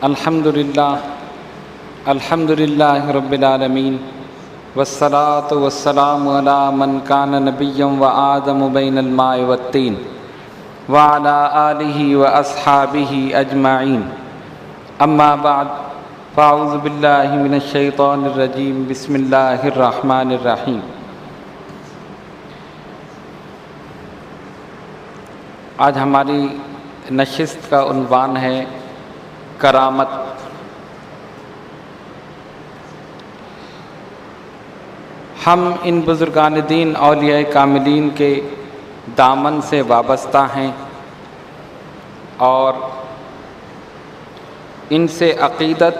الحمدللہ رب العالمین والصلاة والسلام علی من کان نبیا وآدم بین الماء والطین وعلی آلہ واصحابہ اجمعین اما بعد فاعوذ باللہ من الشیطان الرجیم بسم اللہ الرحمن الرحیم۔ آج ہماری نشست کا عنوان ہے کرامت۔ ہم ان بزرگان دین اولیاء کاملین کے دامن سے وابستہ ہیں اور ان سے عقیدت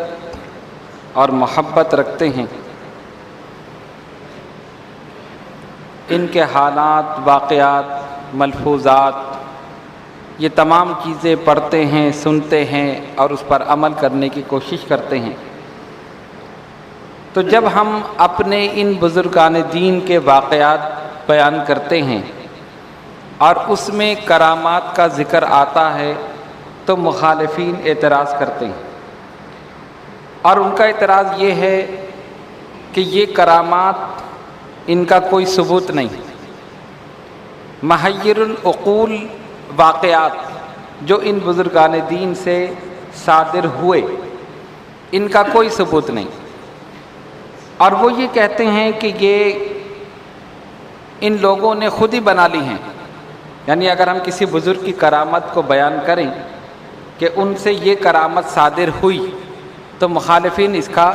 اور محبت رکھتے ہیں۔ ان کے حالات، واقعات، ملفوظات، یہ تمام چیزیں پڑھتے ہیں، سنتے ہیں اور اس پر عمل کرنے کی کوشش کرتے ہیں۔ تو جب ہم اپنے ان بزرگان دین کے واقعات بیان کرتے ہیں اور اس میں کرامات کا ذکر آتا ہے تو مخالفین اعتراض کرتے ہیں، اور ان کا اعتراض یہ ہے کہ یہ کرامات ان کا کوئی ثبوت نہیں، محیر العقول واقعات جو ان بزرگان دین سے صادر ہوئے ان کا کوئی ثبوت نہیں، اور وہ یہ کہتے ہیں کہ یہ ان لوگوں نے خود ہی بنا لی ہیں۔ یعنی اگر ہم کسی بزرگ کی کرامت کو بیان کریں کہ ان سے یہ کرامت صادر ہوئی تو مخالفین اس کا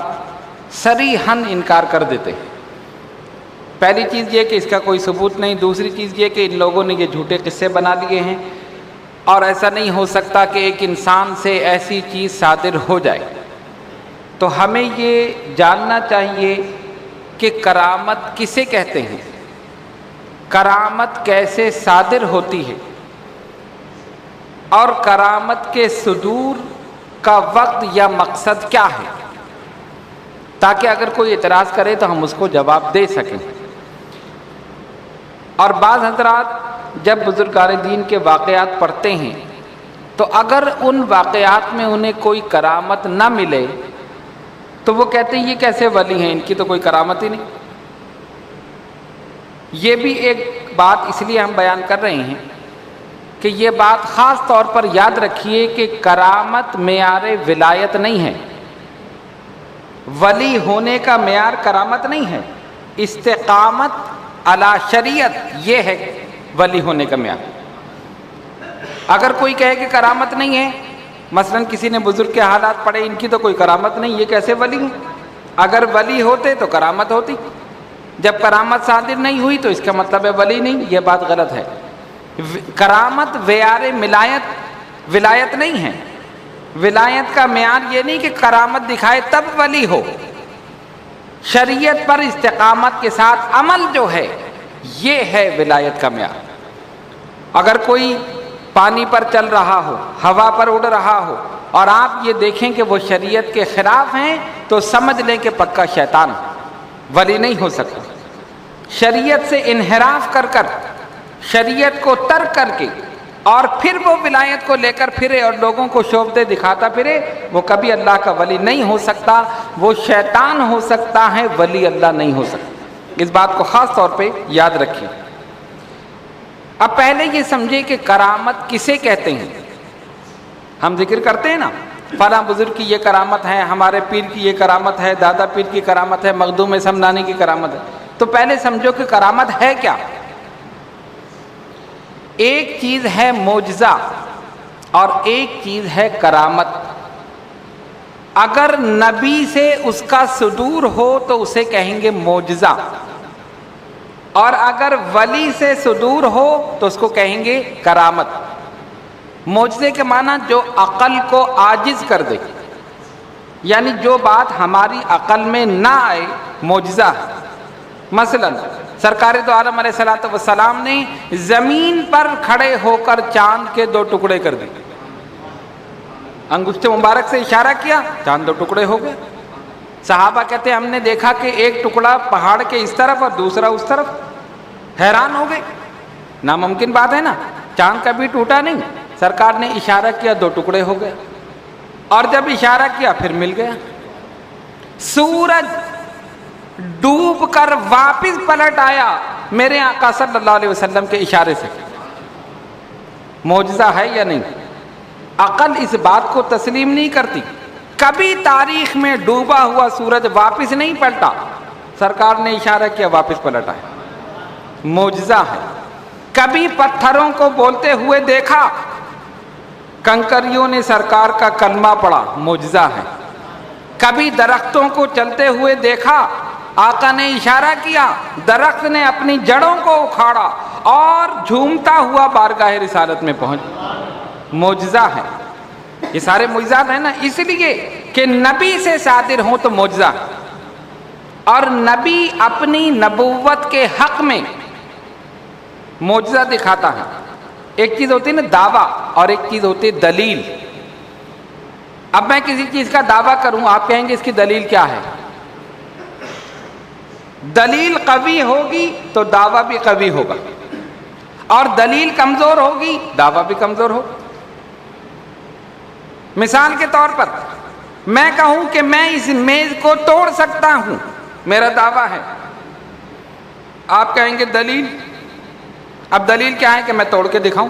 صریحاً انکار کر دیتے ہیں۔ پہلی چیز یہ کہ اس کا کوئی ثبوت نہیں، دوسری چیز یہ کہ ان لوگوں نے یہ جھوٹے قصے بنا لیے ہیں اور ایسا نہیں ہو سکتا کہ ایک انسان سے ایسی چیز صادر ہو جائے۔ تو ہمیں یہ جاننا چاہیے کہ کرامت کسے کہتے ہیں، کرامت کیسے صادر ہوتی ہے، اور کرامت کے صدور کا وقت یا مقصد کیا ہے، تاکہ اگر کوئی اعتراض کرے تو ہم اس کو جواب دے سکیں۔ اور بعض حضرات جب بزرگان دین کے واقعات پڑھتے ہیں تو اگر ان واقعات میں انہیں کوئی کرامت نہ ملے تو وہ کہتے ہیں یہ کیسے ولی ہیں، ان کی تو کوئی کرامت ہی نہیں۔ یہ بھی ایک بات اس لیے ہم بیان کر رہے ہیں کہ یہ بات خاص طور پر یاد رکھیے کہ کرامت معیار ولایت نہیں ہے، ولی ہونے کا معیار کرامت نہیں ہے، استقامت علی شریعت یہ ہے ولی ہونے کا معیار۔ اگر کوئی کہے کہ کرامت نہیں ہے، مثلا کسی نے بزرگ کے حالات پڑھے، ان کی تو کوئی کرامت نہیں، یہ کیسے ولی ہیں؟ اگر ولی ہوتے تو کرامت ہوتی، جب کرامت صادر نہیں ہوئی تو اس کا مطلب ہے ولی نہیں۔ یہ بات غلط ہے۔ کرامت معیار ولایت نہیں ہے۔ ولایت کا معیار یہ نہیں کہ کرامت دکھائے تب ولی ہو، شریعت پر استقامت کے ساتھ عمل جو ہے یہ ہے ولایت کا معیار۔ اگر کوئی پانی پر چل رہا ہو، ہوا پر اڑ رہا ہو اور آپ یہ دیکھیں کہ وہ شریعت کے خلاف ہیں تو سمجھ لیں کہ پکا شیطان، ولی نہیں ہو سکتا۔ شریعت سے انحراف کر کر، شریعت کو ترک کر کے اور پھر وہ ولایت کو لے کر پھرے اور لوگوں کو شوبدے دکھاتا پھرے، وہ کبھی اللہ کا ولی نہیں ہو سکتا، وہ شیطان ہو سکتا ہے، ولی اللہ نہیں ہو سکتا۔ اس بات کو خاص طور پہ یاد رکھیں۔ اب پہلے یہ سمجھے کہ کرامت کسے کہتے ہیں۔ ہم ذکر کرتے ہیں نا فلاں بزرگ کی یہ کرامت ہے، ہمارے پیر کی یہ کرامت ہے، دادا پیر کی کرامت ہے، مخدوم سمنانی کی کرامت ہے۔ تو پہلے سمجھو کہ کرامت ہے کیا۔ ایک چیز ہے معجزہ اور ایک چیز ہے کرامت۔ اگر نبی سے اس کا صدور ہو تو اسے کہیں گے معجزہ، اور اگر ولی سے صدور ہو تو اس کو کہیں گے کرامت۔ معجزے کے معنی جو عقل کو عاجز کر دے، یعنی جو بات ہماری عقل میں نہ آئے معجزہ ہے۔ مثلا سرکار دو عالم علیہ الصلوۃ والسلام نے زمین پر کھڑے ہو کر چاند کے 2 ٹکڑے کر دیے، انگشت مبارک سے اشارہ کیا، چاند 2 ٹکڑے ہو گئے۔ صحابہ کہتے ہیں ہم نے دیکھا کہ ایک ٹکڑا پہاڑ کے اس طرف اور دوسرا اس طرف، حیران ہو گئے، ناممکن بات ہے نا، چاند کبھی ٹوٹا نہیں، سرکار نے اشارہ کیا 2 ٹکڑے ہو گئے۔ اور جب اشارہ کیا پھر مل گیا. سورج ڈوب کر واپس پلٹ آیا میرے آقا صلی اللہ علیہ وسلم کے اشارے سے. معجزہ ہے یا نہیں؟ عقل اس بات کو تسلیم نہیں کرتی. کبھی تاریخ میں ڈوبا ہوا سورج واپس نہیں پلٹا، سرکار نے اشارہ کیا واپس پلٹ آیا. معجزہ ہے. کبھی پتھروں کو بولتے ہوئے دیکھا، کنکریوں نے سرکار کا کلمہ پڑھا، معجزہ ہے. کبھی درختوں کو چلتے ہوئے دیکھا، آقا نے اشارہ کیا، درخت نے اپنی جڑوں کو اکھاڑا اور جھومتا ہوا بارگاہ رسالت میں پہنچ. معجزہ ہے. یہ سارے معجزات ہیں نا، اس لیے کہ نبی سے صادر ہوں تو معجزہ ہے. اور نبی اپنی نبوت کے حق میں معجزہ دکھاتا ہے. ایک چیز ہوتی ہے نا دعویٰ، اور ایک چیز ہوتی ہے دلیل. اب میں کسی چیز کا دعویٰ کروں، آپ کہیں گے اس کی دلیل کیا ہے؟ دلیل قوی ہوگی تو دعویٰ بھی قوی ہوگا، اور دلیل کمزور ہوگی دعویٰ بھی کمزور ہوگا. مثال کے طور پر میں کہوں کہ میں اس میز کو توڑ سکتا ہوں، میرا دعویٰ ہے. آپ کہیں گے دلیل؟ اب دلیل کیا ہے کہ میں توڑ کے دکھاؤں.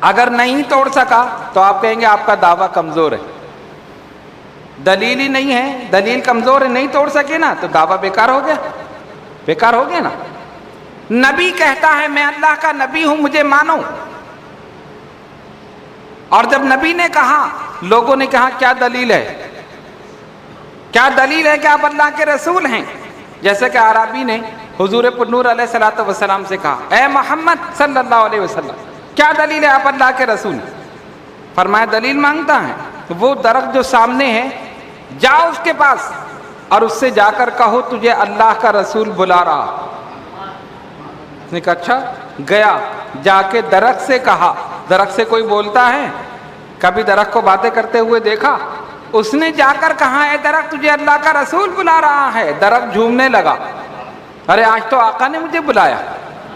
اگر نہیں توڑ سکا تو آپ کہیں گے آپ کا دعویٰ کمزور ہے. دلیل ہی نہیں ہے، دلیل کمزور ہے، نہیں توڑ سکے نا تو دعویٰ بیکار ہو گیا. بیکار ہو گیا نا. نبی کہتا ہے میں اللہ کا نبی ہوں، مجھے مانو. اور جب نبی نے کہا، لوگوں نے کہا کیا دلیل ہے؟ کیا دلیل ہے کہ آپ اللہ کے رسول ہیں؟ جیسے کہ اعرابی نے حضور پرنور علیہ الصلوۃ والسلام سے کہا، اے محمد صلی اللہ علیہ وسلم کیا دلیل ہے آپ اللہ کے رسول؟ فرمایا دلیل مانگتا ہے، وہ درخت جو سامنے ہے جاؤ اس کے پاس اور اس سے جا کر کہو تجھے اللہ کا رسول بلا رہا. اس نے کہا اچھا. گیا، جا کے درخت سے کہا. درخت سے کوئی بولتا ہے؟ کبھی درخت کو باتیں کرتے ہوئے دیکھا؟ اس نے جا کر کہا اے درخت تجھے اللہ کا رسول بلا رہا ہے. درخت جھومنے لگا، ارے آج تو آقا نے مجھے بلایا،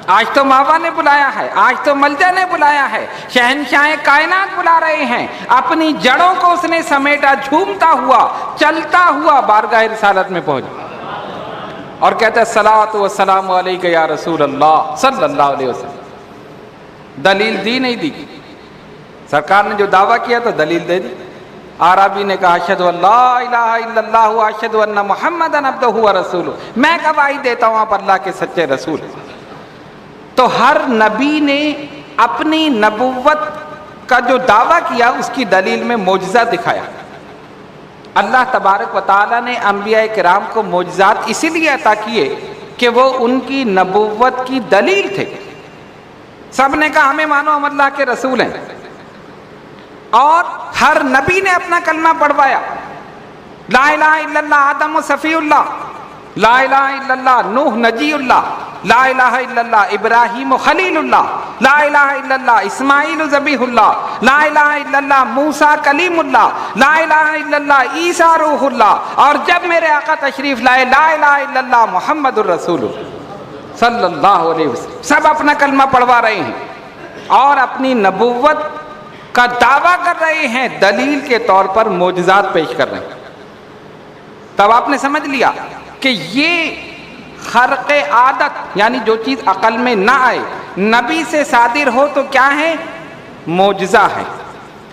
آج تو ماوا نے بلایا ہے، آج تو ملجا نے بلایا ہے، شہنشاہ کائنات بلا رہے ہیں. اپنی جڑوں کو اس نے سمیٹا، جھومتا ہوا چلتا ہوا بارگاہ رسالت میں پہنچا اور کہتا ہے الصلاۃ والسلام علیک یا رسول اللہ صلی اللہ علیہ وسلم. دلیل دی نہیں دی؟ سرکار نے جو دعویٰ کیا تو دلیل دے دی. اعرابی نے کہا اشہد ان لا الہ الا اللہ واشہد ان محمدا عبدہ ورسولہ، میں گواہی دیتا ہوں آپ اللہ کے سچے رسول ہیں. تو ہر نبی نے اپنی نبوت کا جو دعویٰ کیا اس کی دلیل میں معجزہ دکھایا. اللہ تبارک و تعالیٰ نے انبیاء کرام کو معجزات اسی لیے عطا کیے کہ وہ ان کی نبوت کی دلیل تھے. سب نے کہا ہمیں مانو ہم اللہ کے رسول ہیں، اور ہر نبی نے اپنا کلمہ پڑھوایا. لا الہ الا اللہ آدم و صفی اللہ، لا الہ الا اللہ نوح نجی اللہ، لا الہ الا اللہ ابراہیم و خلیل اللہ، لا الہ الا اللہ اسماعیل و ذبیح اللہ، لا الہ الا اللہ موسیٰ کلیم اللہ، لا الہ الا اللہ عیسیٰ روح اللہ. اور جب میرے آقا تشریف لائے لا الہ الا اللہ محمد الرسول صلی اللہ علیہ وسلم. سب اپنا کلمہ پڑھوا رہے ہیں اور اپنی نبوت کا دعویٰ کر رہے ہیں، دلیل کے طور پر معجزات پیش کر رہے ہیں. تب آپ نے سمجھ لیا کہ یہ خرق عادت، یعنی جو چیز عقل میں نہ آئے، نبی سے صادر ہو تو کیا ہے؟ معجزہ ہے.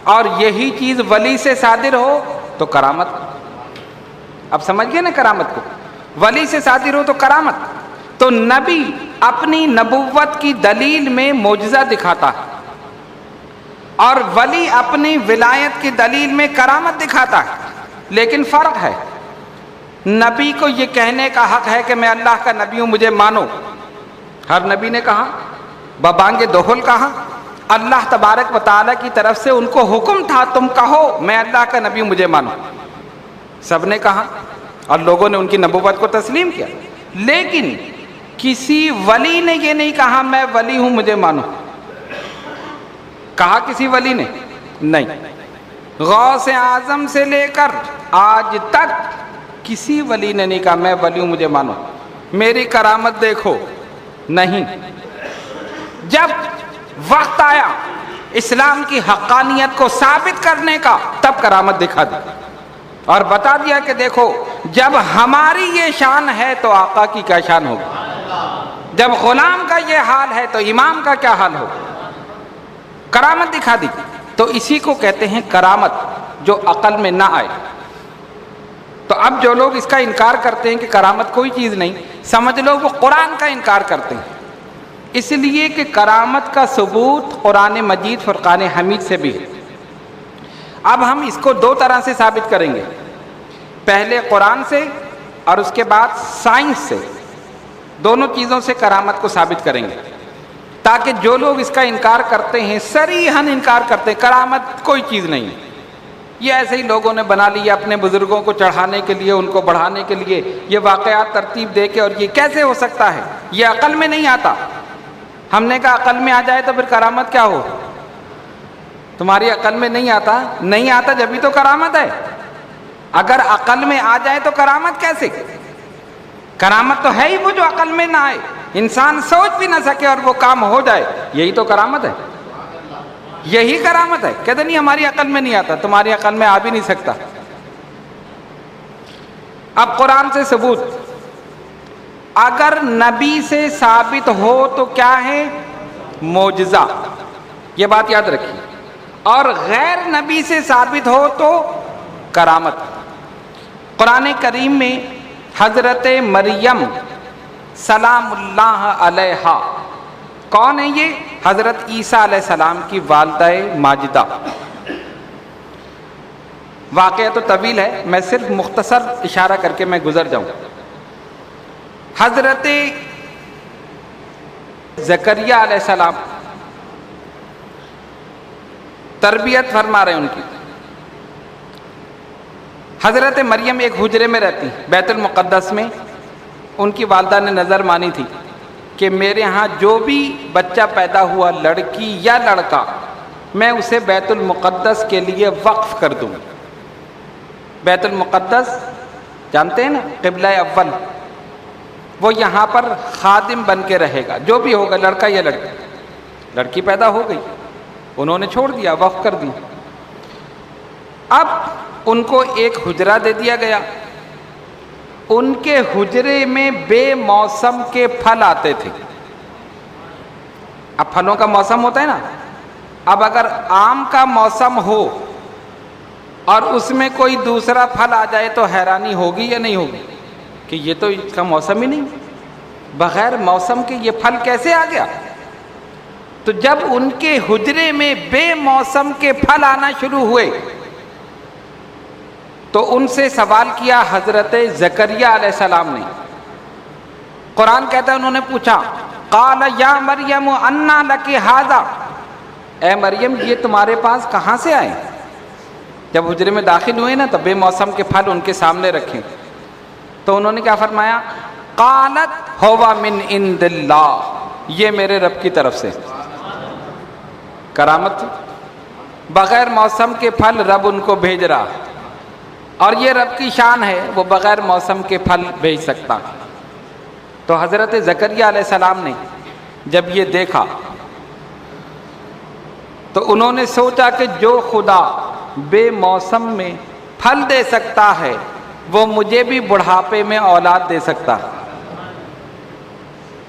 اور یہی چیز ولی سے صادر ہو تو کرامت. اب سمجھ گئے نا کرامت کو؟ ولی سے صادر ہو تو کرامت. تو نبی اپنی نبوت کی دلیل میں معجزہ دکھاتا ہے، اور ولی اپنی ولایت کی دلیل میں کرامت دکھاتا ہے. لیکن فرق ہے، نبی کو یہ کہنے کا حق ہے کہ میں اللہ کا نبی ہوں مجھے مانو. ہر نبی نے کہا، ببانگ دہل کہا. اللہ تبارک و تعالیٰ کی طرف سے ان کو حکم تھا تم کہو میں اللہ کا نبی ہوں مجھے مانو. سب نے کہا اور لوگوں نے ان کی نبوت کو تسلیم کیا. لیکن کسی ولی نے یہ نہیں کہا میں ولی ہوں مجھے مانو. کہا کسی ولی نے؟ نہیں. غوث اعظم سے لے کر آج تک کسی ولی نے نہیں کہا میں ولی ہوں مجھے مانو، میری کرامت دیکھو. نہیں. جب وقت آیا اسلام کی حقانیت کو ثابت کرنے کا، تب کرامت دکھا دی اور بتا دیا کہ دیکھو جب ہماری یہ شان ہے تو آقا کی کیا شان ہوگی، جب غلام کا یہ حال ہے تو امام کا کیا حال ہوگا۔ کرامت دکھا دی۔ تو اسی کو کہتے ہیں کرامت، جو عقل میں نہ آئے۔ تو اب جو لوگ اس کا انکار کرتے ہیں کہ کرامت کوئی چیز نہیں، سمجھ لو وہ قرآن کا انکار کرتے ہیں، اس لیے کہ کرامت کا ثبوت قرآن مجید فرقان حمید سے بھی ہے۔ اب ہم اس کو دو طرح سے ثابت کریں گے، پہلے قرآن سے اور اس کے بعد سائنس سے، دونوں چیزوں سے کرامت کو ثابت کریں گے، تاکہ جو لوگ اس کا انکار کرتے ہیں، صریحاً انکار کرتے ہیں کرامت کوئی چیز نہیں ہے، یہ ایسے ہی لوگوں نے بنا لیا اپنے بزرگوں کو چڑھانے کے لیے، ان کو بڑھانے کے لیے، یہ واقعات ترتیب دے کے، اور یہ کیسے ہو سکتا ہے، یہ عقل میں نہیں آتا۔ ہم نے کہا عقل میں آ جائے تو پھر کرامت کیا ہو؟ تمہاری عقل میں نہیں آتا، نہیں آتا جبھی تو کرامت ہے۔ اگر عقل میں آ جائے تو کرامت کیسے؟ کرامت تو ہے ہی وہ جو عقل میں نہ آئے، انسان سوچ بھی نہ سکے اور وہ کام ہو جائے، یہی تو کرامت ہے، یہی کرامت ہے۔ کہتے نہیں ہماری عقل میں نہیں آتا، تمہاری عقل میں آ بھی نہیں سکتا۔ اب قرآن سے ثبوت، اگر نبی سے ثابت ہو تو کیا ہے؟ معجزہ، یہ بات یاد رکھیے، اور غیر نبی سے ثابت ہو تو کرامت۔ قرآن کریم میں حضرت مریم سلام اللہ علیہا، کون ہے یہ؟ حضرت عیسیٰ علیہ السلام کی والدہ ماجدہ۔ واقعہ تو طویل ہے، میں صرف مختصر اشارہ کر کے میں گزر جاؤں۔ حضرت زکریا علیہ السلام تربیت فرما رہے ہیں ان کی۔ حضرت مریم ایک حجرے میں رہتی، بیت المقدس میں۔ ان کی والدہ نے نظر مانی تھی کہ میرے ہاں جو بھی بچہ پیدا ہوا، لڑکی یا لڑکا، میں اسے بیت المقدس کے لیے وقف کر دوں۔ بیت المقدس جانتے ہیں نا، قبلہ اول، وہ یہاں پر خادم بن کے رہے گا، جو بھی ہوگا، لڑکا یا لڑکی۔ لڑکی پیدا ہو گئی، انہوں نے چھوڑ دیا، وقف کر دیا۔ اب ان کو ایک حجرہ دے دیا گیا، ان کے حجرے میں بے موسم کے پھل آتے تھے۔ اب پھلوں کا موسم ہوتا ہے نا، اب اگر آم کا موسم ہو اور اس میں کوئی دوسرا پھل آ جائے تو حیرانی ہوگی یا نہیں ہوگی کہ یہ تو اس کا موسم ہی نہیں، بغیر موسم کے یہ پھل کیسے آ گیا؟ تو جب ان کے حجرے میں بے موسم کے پھل آنا شروع ہوئے تو ان سے سوال کیا حضرت زکریا علیہ السلام نے۔ قرآن کہتا ہے انہوں نے پوچھا، قال یا مریم انا لک ھذا، اے مریم یہ تمہارے پاس کہاں سے آئے؟ جب حجرے میں داخل ہوئے نا تو بے موسم کے پھل ان کے سامنے رکھے، تو انہوں نے کیا فرمایا؟ قالت ھو من عند اللہ، یہ میرے رب کی طرف سے۔ کرامت تھی، بغیر موسم کے پھل رب ان کو بھیج رہا، اور یہ رب کی شان ہے، وہ بغیر موسم کے پھل بھیج سکتا۔ تو حضرت زکریا علیہ السلام نے جب یہ دیکھا تو انہوں نے سوچا کہ جو خدا بے موسم میں پھل دے سکتا ہے وہ مجھے بھی بڑھاپے میں اولاد دے سکتا ہے۔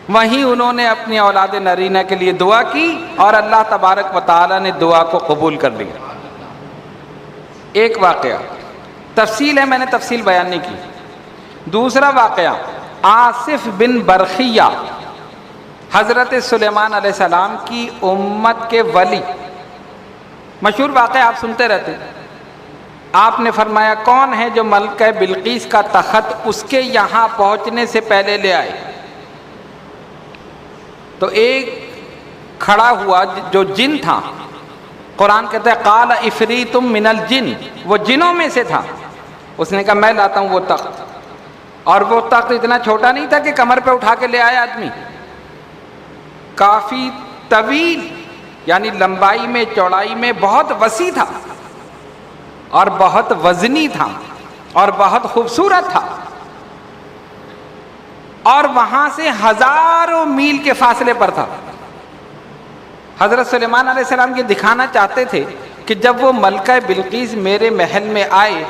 وہیں انہوں نے اپنی اولاد نرینہ کے لیے دعا کی اور اللہ تبارک و تعالی نے دعا کو قبول کر لیا۔ ایک واقعہ، تفصیل ہے، میں نے تفصیل بیان نہیں کی۔ دوسرا واقعہ، آصف بن برخیہ، حضرت سلیمان علیہ السلام کی امت کے ولی، مشہور واقعہ آپ سنتے رہتے ہیں۔ آپ نے فرمایا کون ہے جو ملکہ بلقیس کا تخت اس کے یہاں پہنچنے سے پہلے لے آئے؟ تو ایک کھڑا ہوا جو جن تھا، قرآن کہتا ہے قال عفریت من الجن، وہ جنوں میں سے تھا، اس نے کہا میں لاتا ہوں وہ تخت۔ اور وہ تخت اتنا چھوٹا نہیں تھا کہ کمر پہ اٹھا کے لے آیا آدمی، کافی طویل، یعنی لمبائی میں چوڑائی میں بہت وسیع تھا اور بہت وزنی تھا اور بہت خوبصورت تھا، اور وہاں سے ہزاروں میل کے فاصلے پر تھا۔ حضرت سلیمان علیہ السلام یہ دکھانا چاہتے تھے کہ جب وہ ملکہ بلقیس میرے محل میں آئے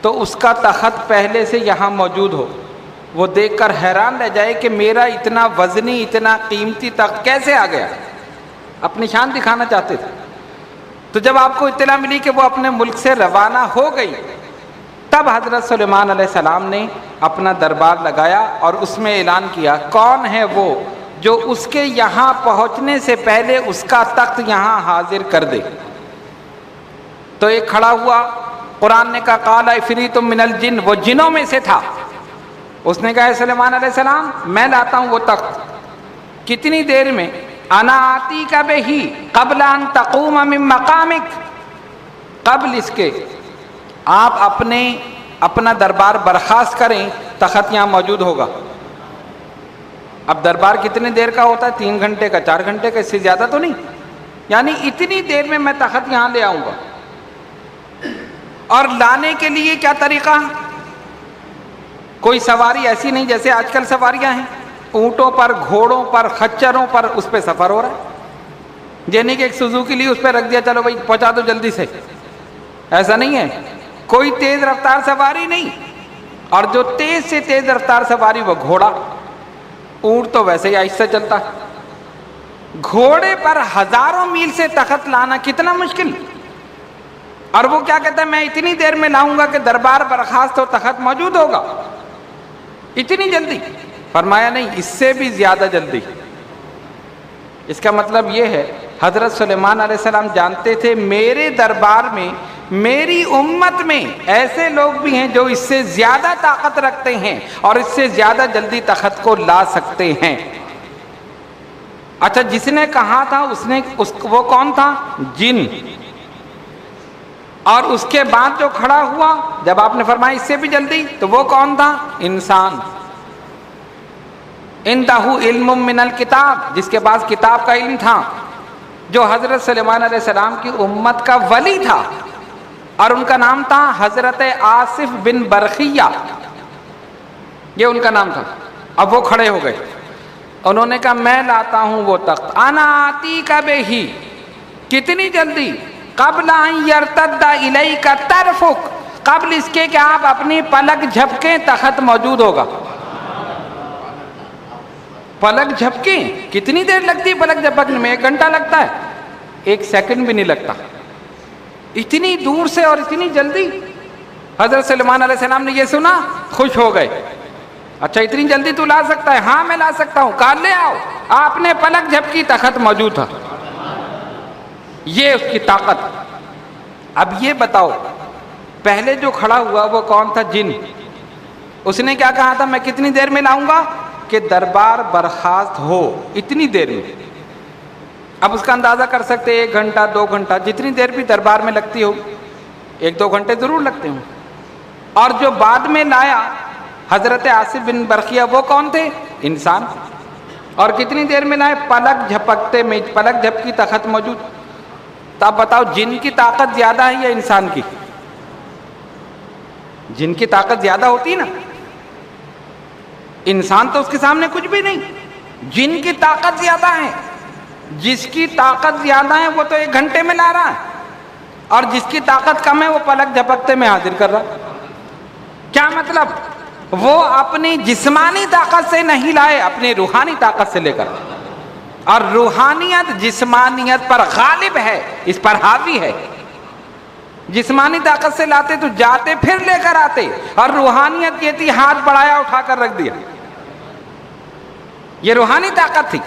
تو اس کا تخت پہلے سے یہاں موجود ہو، وہ دیکھ کر حیران رہ جائے کہ میرا اتنا وزنی اتنا قیمتی تخت کیسے آ گیا، اپنی شان دکھانا چاہتے تھے۔ تو جب آپ کو اطلاع ملی کہ وہ اپنے ملک سے روانہ ہو گئی، تب حضرت سلیمان علیہ السلام نے اپنا دربار لگایا اور اس میں اعلان کیا کون ہے وہ جو اس کے یہاں پہنچنے سے پہلے اس کا تخت یہاں حاضر کر دے۔ تو ایک کھڑا ہوا، قرآن نے کہا قال عفریت من الجن، وہ جنوں میں سے تھا، اس نے کہا اے سلیمان علیہ السلام میں لاتا ہوں وہ تخت، کتنی دیر میں؟ انا آتیک بہ قبل ان تقوم من مقامک، قبل اس کے آپ اپنا دربار برخاست کریں تخت یہاں موجود ہوگا۔ اب دربار کتنے دیر کا ہوتا ہے؟ 3 گھنٹے کا، 4 گھنٹے کا، اس سے زیادہ تو نہیں، یعنی اتنی دیر میں میں تخت یہاں لے آؤں گا۔ اور لانے کے لیے کیا طریقہ؟ کوئی سواری ایسی نہیں جیسے آج کل سواریاں ہیں، اونٹوں پر، گھوڑوں پر، خچروں پر اس پہ سفر ہو رہا ہے، یعنی کہ ایک سوزوکی لی اس پہ رکھ دیا چلو بھائی پہنچا دو جلدی سے، ایسا نہیں ہے، کوئی تیز رفتار سواری نہیں۔ اور جو تیز سے تیز رفتار سواری وہ گھوڑا، اونٹ تو ویسے ہی آہستہ چلتا ہے، گھوڑے پر ہزاروں میل سے تخت لانا کتنا مشکل۔ اور وہ کیا کہتا ہے میں اتنی دیر میں لاؤں گا کہ دربار برخاست ہو تخت موجود ہوگا، اتنی جلدی؟ فرمایا نہیں، اس سے بھی زیادہ جلدی۔ اس کا مطلب یہ ہے حضرت سلیمان علیہ السلام جانتے تھے میرے دربار میں، میری امت میں ایسے لوگ بھی ہیں جو اس سے زیادہ طاقت رکھتے ہیں اور اس سے زیادہ جلدی تخت کو لا سکتے ہیں۔ اچھا، جس نے کہا تھا وہ کون تھا؟ جن۔ اور اس کے بعد جو کھڑا ہوا جب آپ نے فرمایا اس سے بھی جلدی، تو وہ کون تھا؟ انسان۔ عندہ علم من الکتاب، جس کے پاس کتاب کا علم تھا، جو حضرت سلیمان علیہ السلام کی امت کا ولی تھا، اور ان کا نام تھا حضرت آصف بن برخیہ، یہ ان کا نام تھا۔ اب وہ کھڑے ہو گئے، انہوں نے کہا میں لاتا ہوں وہ تخت، انا آتیک بہ، کتنی جلدی؟ قبل ان یرتد الیک طرفک، قبل اس کے کہ آپ اپنی پلک جھپکیں تخت موجود ہوگا۔ پلک جھپکیں، کتنی دیر لگتی ہے پلک جھپکنے میں؟ 1 گھنٹہ لگتا ہے، 1 سیکنڈ بھی نہیں لگتا، اتنی دور سے اور اتنی جلدی۔ حضرت سلیمان علیہ السلام نے یہ سنا، خوش ہو گئے، اچھا اتنی جلدی تو لا سکتا ہے؟ ہاں میں لا سکتا ہوں۔ کہا لے آؤ، آپ نے پلک جھپکی تخت موجود تھا، یہ اس کی طاقت۔ اب یہ بتاؤ پہلے جو کھڑا ہوا وہ کون تھا؟ جن۔ اس نے کیا کہا تھا میں کتنی دیر میں لاؤں گا؟ کہ دربار برخاست ہو، اتنی دیر میں۔ اب اس کا اندازہ کر سکتے 1 گھنٹہ 2 گھنٹہ، جتنی دیر بھی دربار میں لگتی ہو، 1-2 گھنٹے ضرور لگتے ہوں۔ اور جو بعد میں لایا حضرت آصف بن برخیہ، وہ کون تھے؟ انسان۔ اور کتنی دیر میں لائے؟ پلک جھپکتے میں، پلک جھپکی تخت موجود۔ تو اب بتاؤ جن کی طاقت زیادہ ہے یا انسان کی؟ جن کی طاقت زیادہ ہوتی نا، انسان تو اس کے سامنے کچھ بھی نہیں، جن کی طاقت زیادہ ہے۔ جس کی طاقت زیادہ ہے وہ تو 1 گھنٹے میں لا رہا ہے، اور جس کی طاقت کم ہے وہ پلک جھپکتے میں حاضر کر رہا۔ کیا مطلب؟ وہ اپنی جسمانی طاقت سے نہیں لائے، اپنی روحانی طاقت سے لے کر، اور روحانیت جسمانیت پر غالب ہے، اس پر حاوی ہے۔ جسمانی طاقت سے لاتے تو جاتے پھر لے کر آتے، اور روحانیت یہ تھی ہاتھ بڑھایا اٹھا کر رکھ دیا، یہ روحانی طاقت تھی۔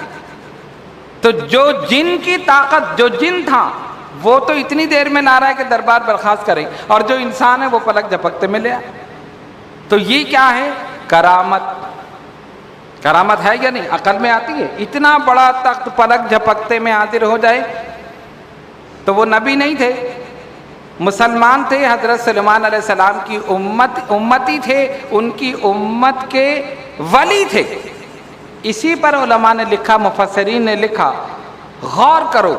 تو جو جن کی طاقت، جو جن تھا وہ تو اتنی دیر میں لا رہا ہے کہ دربار برخاست کریں، اور جو انسان ہے وہ پلک جھپکتے میں لے آئے۔ تو یہ کیا ہے؟ کرامت۔ کرامت ہے یا نہیں؟ عقل میں آتی ہے؟ اتنا بڑا تخت پلک جھپکتے میں حاضر ہو جائے۔ تو وہ نبی نہیں تھے، مسلمان تھے، حضرت سلیمان علیہ السلام کی امتی تھے، ان کی امت کے ولی تھے۔ اسی پر علماء نے لکھا، مفسرین نے لکھا، غور کرو،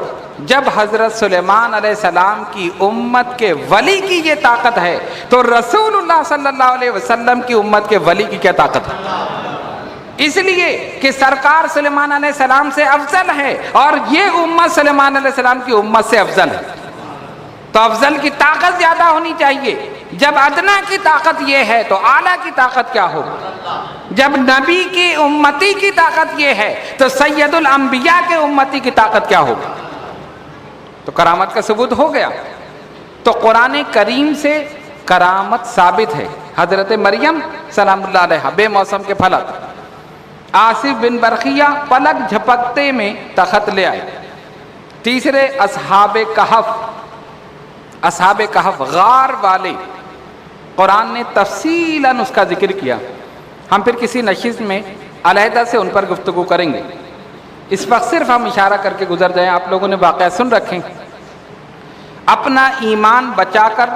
جب حضرت سلیمان علیہ السلام کی امت کے ولی کی یہ طاقت ہے تو رسول اللہ صلی اللہ علیہ وسلم کی امت کے ولی کی کیا طاقت ہے؟ اس لیے کہ سرکار سلیمان علیہ السلام سے افضل ہے اور یہ امت سلیمان علیہ السلام کی امت سے افضل ہے، تو افضل کی طاقت زیادہ ہونی چاہیے۔ جب ادنا کی طاقت یہ ہے تو اعلیٰ کی طاقت کیا ہوگی؟ جب نبی کی امتی کی طاقت یہ ہے تو سید الانبیاء کے امتی کی طاقت کیا ہوگی؟ تو کرامت کا ثبوت ہو گیا۔ تو قرآن کریم سے کرامت ثابت ہے۔ حضرت مریم سلام اللہ علیہ بے موسم کے پھلک، آصف بن برقیہ پلک جھپکتے میں تخت لے آئے۔ تیسرے اصحاب کہف غار والے، قرآن نے تفصیلاً اس کا ذکر کیا۔ ہم پھر کسی نشست میں علیحدہ سے ان پر گفتگو کریں گے، اس وقت صرف ہم اشارہ کر کے گزر جائیں۔ آپ لوگوں نے واقعہ سن رکھیں۔ اپنا ایمان بچا کر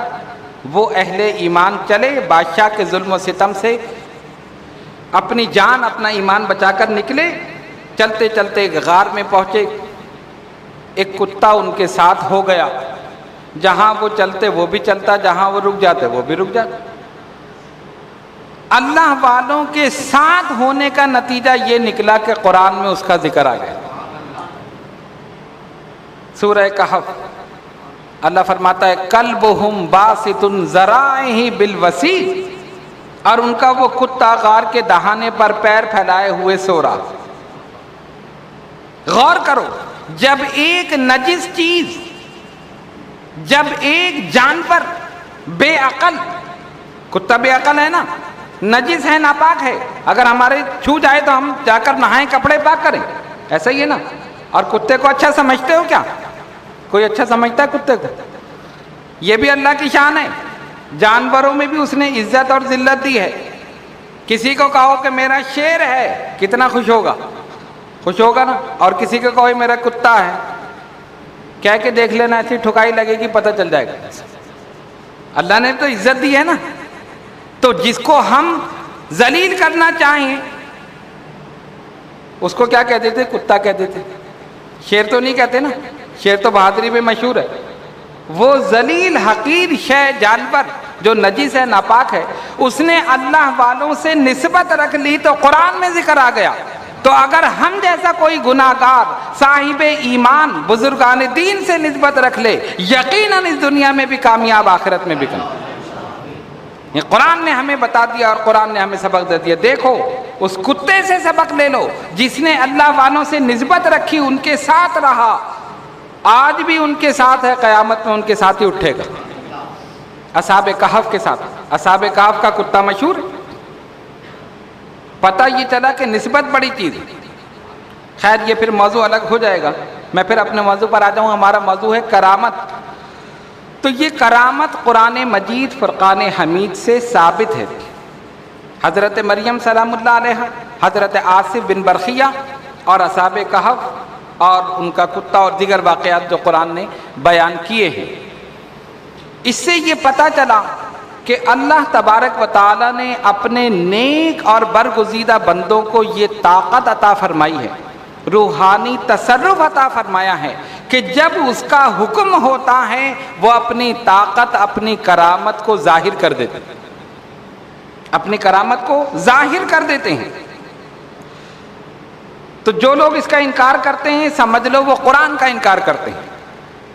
وہ اہل ایمان چلے، بادشاہ کے ظلم و ستم سے اپنی جان اپنا ایمان بچا کر نکلے۔ چلتے چلتے ایک غار میں پہنچے، ایک کتا ان کے ساتھ ہو گیا، جہاں وہ چلتے وہ بھی چلتا، جہاں وہ رک جاتے وہ بھی رک جاتا۔ اللہ والوں کے ساتھ ہونے کا نتیجہ یہ نکلا کہ قرآن میں اس کا ذکر آ گیا۔ سورہ کہف اللہ فرماتا ہے کلبہم باسط ذرائعہ بالوصید، اور ان کا وہ کتا غار کے دہانے پر پیر پھیلائے ہوئے سو رہا۔ غور کرو، جب ایک نجس چیز، جب ایک جانور بے عقل، کتا بے عقل ہے نا، نجس ہے، ناپاک ہے، اگر ہمارے چھو جائے تو ہم جا کر نہائیں، کپڑے پاک کریں، ایسا ہی ہے نا۔ اور کتے کو اچھا سمجھتے ہو کیا؟ کوئی اچھا سمجھتا ہے کتے کو؟ یہ بھی اللہ کی شان ہے، جانوروں میں بھی اس نے عزت اور ذلت دی ہے۔ کسی کو کہو کہ میرا شیر ہے، کتنا خوش ہوگا؟ خوش ہوگا نا۔ اور کسی کو کہو میرا کتا ہے، کہہ کے دیکھ لینا، ایسی ٹھکائی لگے گی، پتہ چل جائے گا۔ اللہ نے تو عزت دی ہے نا۔ تو جس کو ہم ذلیل کرنا چاہیں اس کو کیا کہتے تھے؟ کتا کہتے تھے، شیر تو نہیں کہتے نا۔ شیر تو بہادری میں مشہور ہے۔ وہ ذلیل حقیر شے، جانور جو نجس ہے، ناپاک ہے، اس نے اللہ والوں سے نسبت رکھ لی تو قرآن میں ذکر آ گیا۔ تو اگر ہم جیسا کوئی گناہگار صاحب ایمان بزرگان دین سے نسبت رکھ لے، یقیناً اس دنیا میں بھی کامیاب، آخرت میں بھی کامیاب۔ یہ قرآن نے ہمیں بتا دیا اور قرآن نے ہمیں سبق دے دیا۔ دیکھو اس کتے سے سبق لے لو جس نے اللہ والوں سے نسبت رکھی، ان کے ساتھ رہا، آج بھی ان کے ساتھ ہے، قیامت میں ان کے ساتھ ہی اٹھے گا۔ اصحاب کہف کے ساتھ، اصحاب کہف کا کتا مشہور ہے۔ پتہ یہ چلا کہ نسبت بڑی چیز ہے۔ خیر یہ پھر موضوع الگ ہو جائے گا، میں پھر اپنے موضوع پر آ جاؤں۔ ہمارا موضوع ہے کرامت۔ تو یہ کرامت قرآن مجید فرقان حمید سے ثابت ہے۔ حضرت مریم سلام اللہ علیہ، حضرت آصف بن برقیہ اور اصحاب کہف اور ان کا کتا اور دیگر واقعات جو قرآن نے بیان کیے ہیں، اس سے یہ پتہ چلا کہ اللہ تبارک و تعالی نے اپنے نیک اور برگزیدہ بندوں کو یہ طاقت عطا فرمائی ہے، روحانی تصرف عطا فرمایا ہے کہ جب اس کا حکم ہوتا ہے وہ اپنی طاقت، اپنی کرامت کو ظاہر کر دیتے ہیں، اپنی کرامت کو ظاہر کر دیتے ہیں۔ تو جو لوگ اس کا انکار کرتے ہیں سمجھ لو وہ قرآن کا انکار کرتے ہیں۔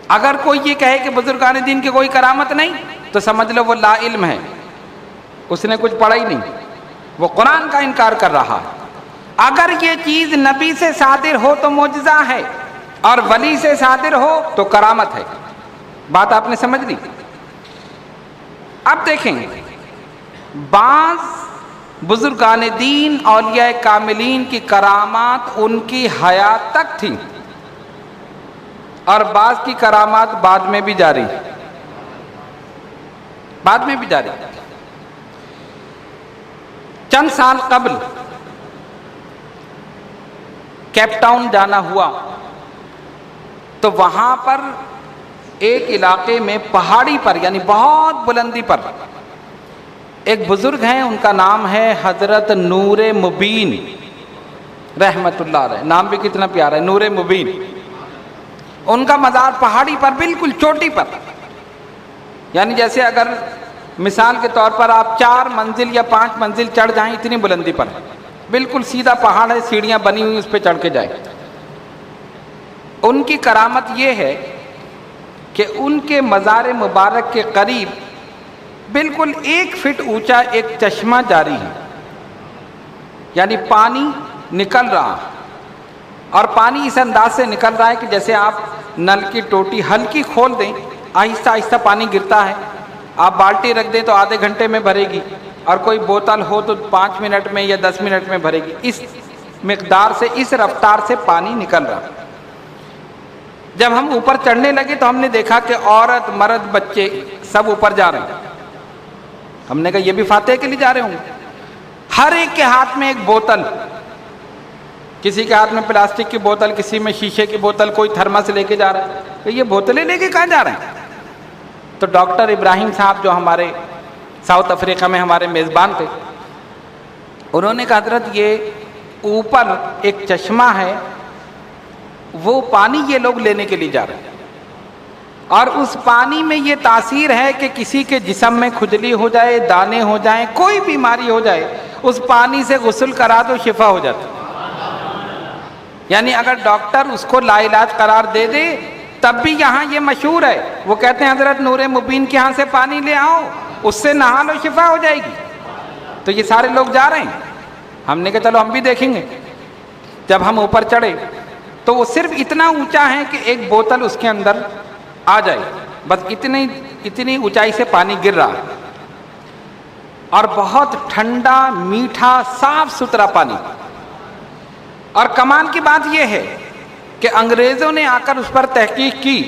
اگر کوئی یہ کہے کہ بزرگان دین کی کوئی کرامت نہیں تو سمجھ لو وہ لا علم ہے، اس نے کچھ پڑھا ہی نہیں، وہ قرآن کا انکار کر رہا ہے۔ اگر یہ چیز نبی سے صادر ہو تو معجزہ ہے، اور ولی سے صادر ہو تو کرامت ہے۔ بات آپ نے سمجھ لی؟ اب دیکھیں، بعض بزرگان دین اولیاء کاملین کی کرامات ان کی حیات تک تھی، اور بعض کی کرامات بعد میں بھی جاری، بعد میں بھی جاری۔ چند سال قبل کیپ ٹاؤن جانا ہوا تو وہاں پر ایک علاقے میں پہاڑی پر، یعنی بہت بلندی پر، ایک بزرگ ہیں، ان کا نام ہے حضرت نور مبین رحمت اللہ علیہ۔ نام بھی کتنا پیارا ہے، نور مبین۔ ان کا مزار پہاڑی پر بالکل چوٹی پر، یعنی جیسے اگر مثال کے طور پر آپ 4 منزل یا 5 منزل چڑھ جائیں اتنی بلندی پر، بالکل سیدھا پہاڑ ہے، سیڑھیاں بنی ہوئی، اس پہ چڑھ کے جائیں۔ ان کی کرامت یہ ہے کہ ان کے مزار مبارک کے قریب بالکل 1 فٹ اونچا ایک چشمہ جاری ہے، یعنی پانی نکل رہا، اور پانی اس انداز سے نکل رہا ہے کہ جیسے آپ نل کی ٹوٹی ہلکی کھول دیں، آہستہ آہستہ پانی گرتا ہے، آپ بالٹی رکھ دیں تو آدھے گھنٹے میں بھرے گی، اور کوئی بوتل ہو تو 5 منٹ میں یا 10 منٹ میں بھرے گی۔ اس مقدار سے، اس رفتار سے پانی نکل رہا۔ جب ہم اوپر چڑھنے لگے تو ہم نے دیکھا کہ عورت، مرد، بچے سب اوپر جا رہے ہیں۔ ہم نے کہا یہ بھی فاتح کے لیے جا رہے ہوں گے۔ ہر ایک کے ہاتھ میں ایک بوتل، کسی کے ہاتھ میں پلاسٹک کی بوتل، کسی میں شیشے کی بوتل، کوئی تھرمس لے کے جا رہا ہے۔ کہ یہ بوتلیں لے کے کہاں جا رہے ہیں؟ تو ڈاکٹر ابراہیم صاحب جو ہمارے ساؤتھ افریقہ میں ہمارے میزبان تھے، انہوں نے کہا حضرت یہ اوپر ایک چشمہ ہے، وہ پانی یہ لوگ لینے کے لیے جا رہے ہیں، اور اس پانی میں یہ تاثیر ہے کہ کسی کے جسم میں کھجلی ہو جائے، دانے ہو جائیں، کوئی بیماری ہو جائے، اس پانی سے غسل کرا تو شفا ہو جاتا۔ یعنی اگر ڈاکٹر اس کو لا علاج قرار دے دے تب بھی یہاں یہ مشہور ہے، وہ کہتے ہیں حضرت نور مبین کے یہاں سے پانی لے آؤ، اس سے نہا لو، شفا ہو جائے گی۔ تو یہ سارے لوگ جا رہے ہیں۔ ہم نے کہا چلو ہم بھی دیکھیں گے۔ جب ہم اوپر چڑھے تو وہ صرف اتنا اونچا ہے کہ ایک بوتل اس کے اندر آ جائے، بس اتنی اونچائی سے پانی گر رہا، اور بہت ٹھنڈا، میٹھا، صاف ستھرا پانی۔ اور کمال کی بات یہ ہے کہ انگریزوں نے آ کر اس پر تحقیق کی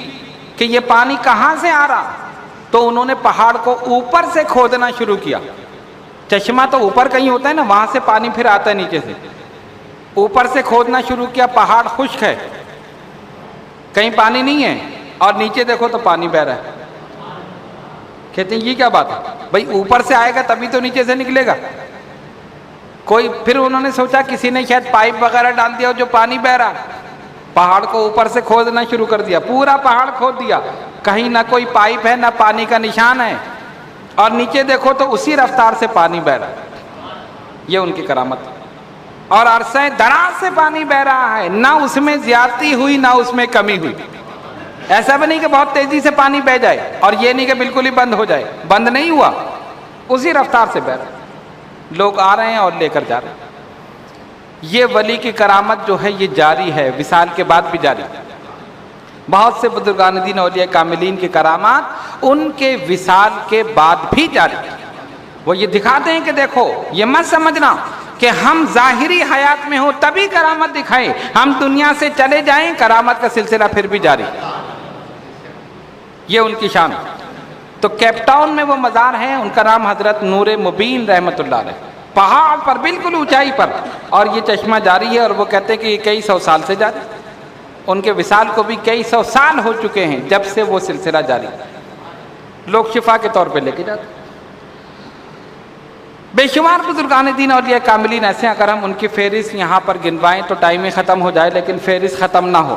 کہ یہ پانی کہاں سے آ رہا، تو انہوں نے پہاڑ کو اوپر سے کھودنا شروع کیا۔ چشمہ تو اوپر کہیں ہوتا ہے نا، وہاں سے پانی پھر آتا ہے نیچے سے، اوپر سے کھودنا شروع کیا۔ پہاڑ خشک ہے، کہیں پانی نہیں ہے، اور نیچے دیکھو تو پانی بہہ رہا ہے۔ کہتے ہیں یہ کیا بات ہے بھائی، اوپر سے آئے گا تبھی تو نیچے سے نکلے گا کوئی۔ پھر انہوں نے سوچا کسی نے شاید پائپ وغیرہ ڈال دیا جو پانی بہہ رہا، پہاڑ کو اوپر سے کھودنا شروع کر دیا، پورا پہاڑ کھود دیا، کہیں نہ کوئی پائپ ہے نہ پانی کا نشان ہے، اور نیچے دیکھو تو اسی رفتار سے پانی بہہ رہا ہے۔ یہ ان کی کرامت، اور عرصہ دراز سے پانی بہہ رہا ہے، نہ اس میں زیادتی ہوئی نہ اس میں کمی ہوئی۔ ایسا بھی نہیں کہ بہت تیزی سے پانی بہہ جائے، اور یہ نہیں کہ بالکل ہی بند ہو جائے، بند نہیں ہوا، اسی رفتار سے بہہ رہا ہے۔ لوگ آ رہے ہیں اور لے کر جا رہے ہیں۔ یہ ولی کی کرامت جو ہے یہ جاری ہے، وصال کے بعد بھی جاری ہے۔ بہت سے بزرگان دین اولیاء کاملین کی کرامات ان کے وصال کے بعد بھی جاری ہے۔ وہ یہ دکھاتے ہیں کہ دیکھو، یہ مت سمجھنا کہ ہم ظاہری حیات میں ہوں تبھی کرامت دکھائیں، ہم دنیا سے چلے جائیں کرامت کا سلسلہ پھر بھی جاری ہے۔ یہ ان کی شان ہے۔ تو کیپ ٹاؤن میں وہ مزار ہیں، ان کا نام حضرت نور مبین رحمۃ اللہ علیہ، پہاڑ پر بالکل اونچائی پر، اور یہ چشمہ جاری ہے، اور وہ کہتے ہیں کہ یہ کئی سو سال سے جاری ہے۔ ان کے وصال کو بھی کئی سو سال ہو چکے ہیں جب سے وہ سلسلہ جاری ہے، لوگ شفا کے طور پہ لے کے جاتے ہیں۔ بے شمار بزرگان دین اولیاء کاملین ایسے، اگر ہم ان کی فہرست یہاں پر گنوائیں تو ٹائم ہی ختم ہو جائے، لیکن فہرست ختم نہ ہو۔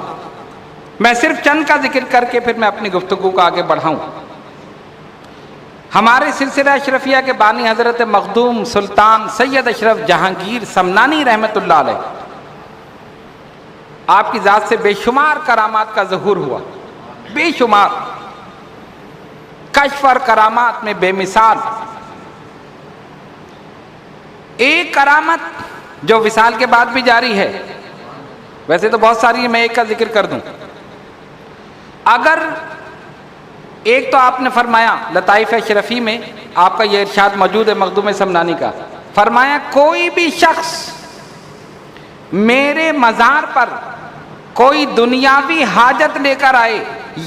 میں صرف چند کا ذکر کر کے پھر میں اپنی گفتگو کو آگے بڑھاؤں۔ ہمارے سلسلہ اشرفیہ کے بانی حضرت مخدوم سلطان سید اشرف جہانگیر سمنانی رحمۃ اللہ علیہ، آپ کی ذات سے بے شمار کرامات کا ظہور ہوا، بے شمار کشف اور کرامات میں بے مثال۔ ایک کرامت جو وصال کے بعد بھی جاری ہے، ویسے تو بہت ساری ہے، میں ایک کا ذکر کر دوں۔ اگر ایک تو آپ نے فرمایا لطائف اشرفی میں، آپ کا یہ ارشاد موجود ہے مخدوم سمنانی کا، فرمایا کوئی بھی شخص میرے مزار پر کوئی دنیاوی حاجت لے کر آئے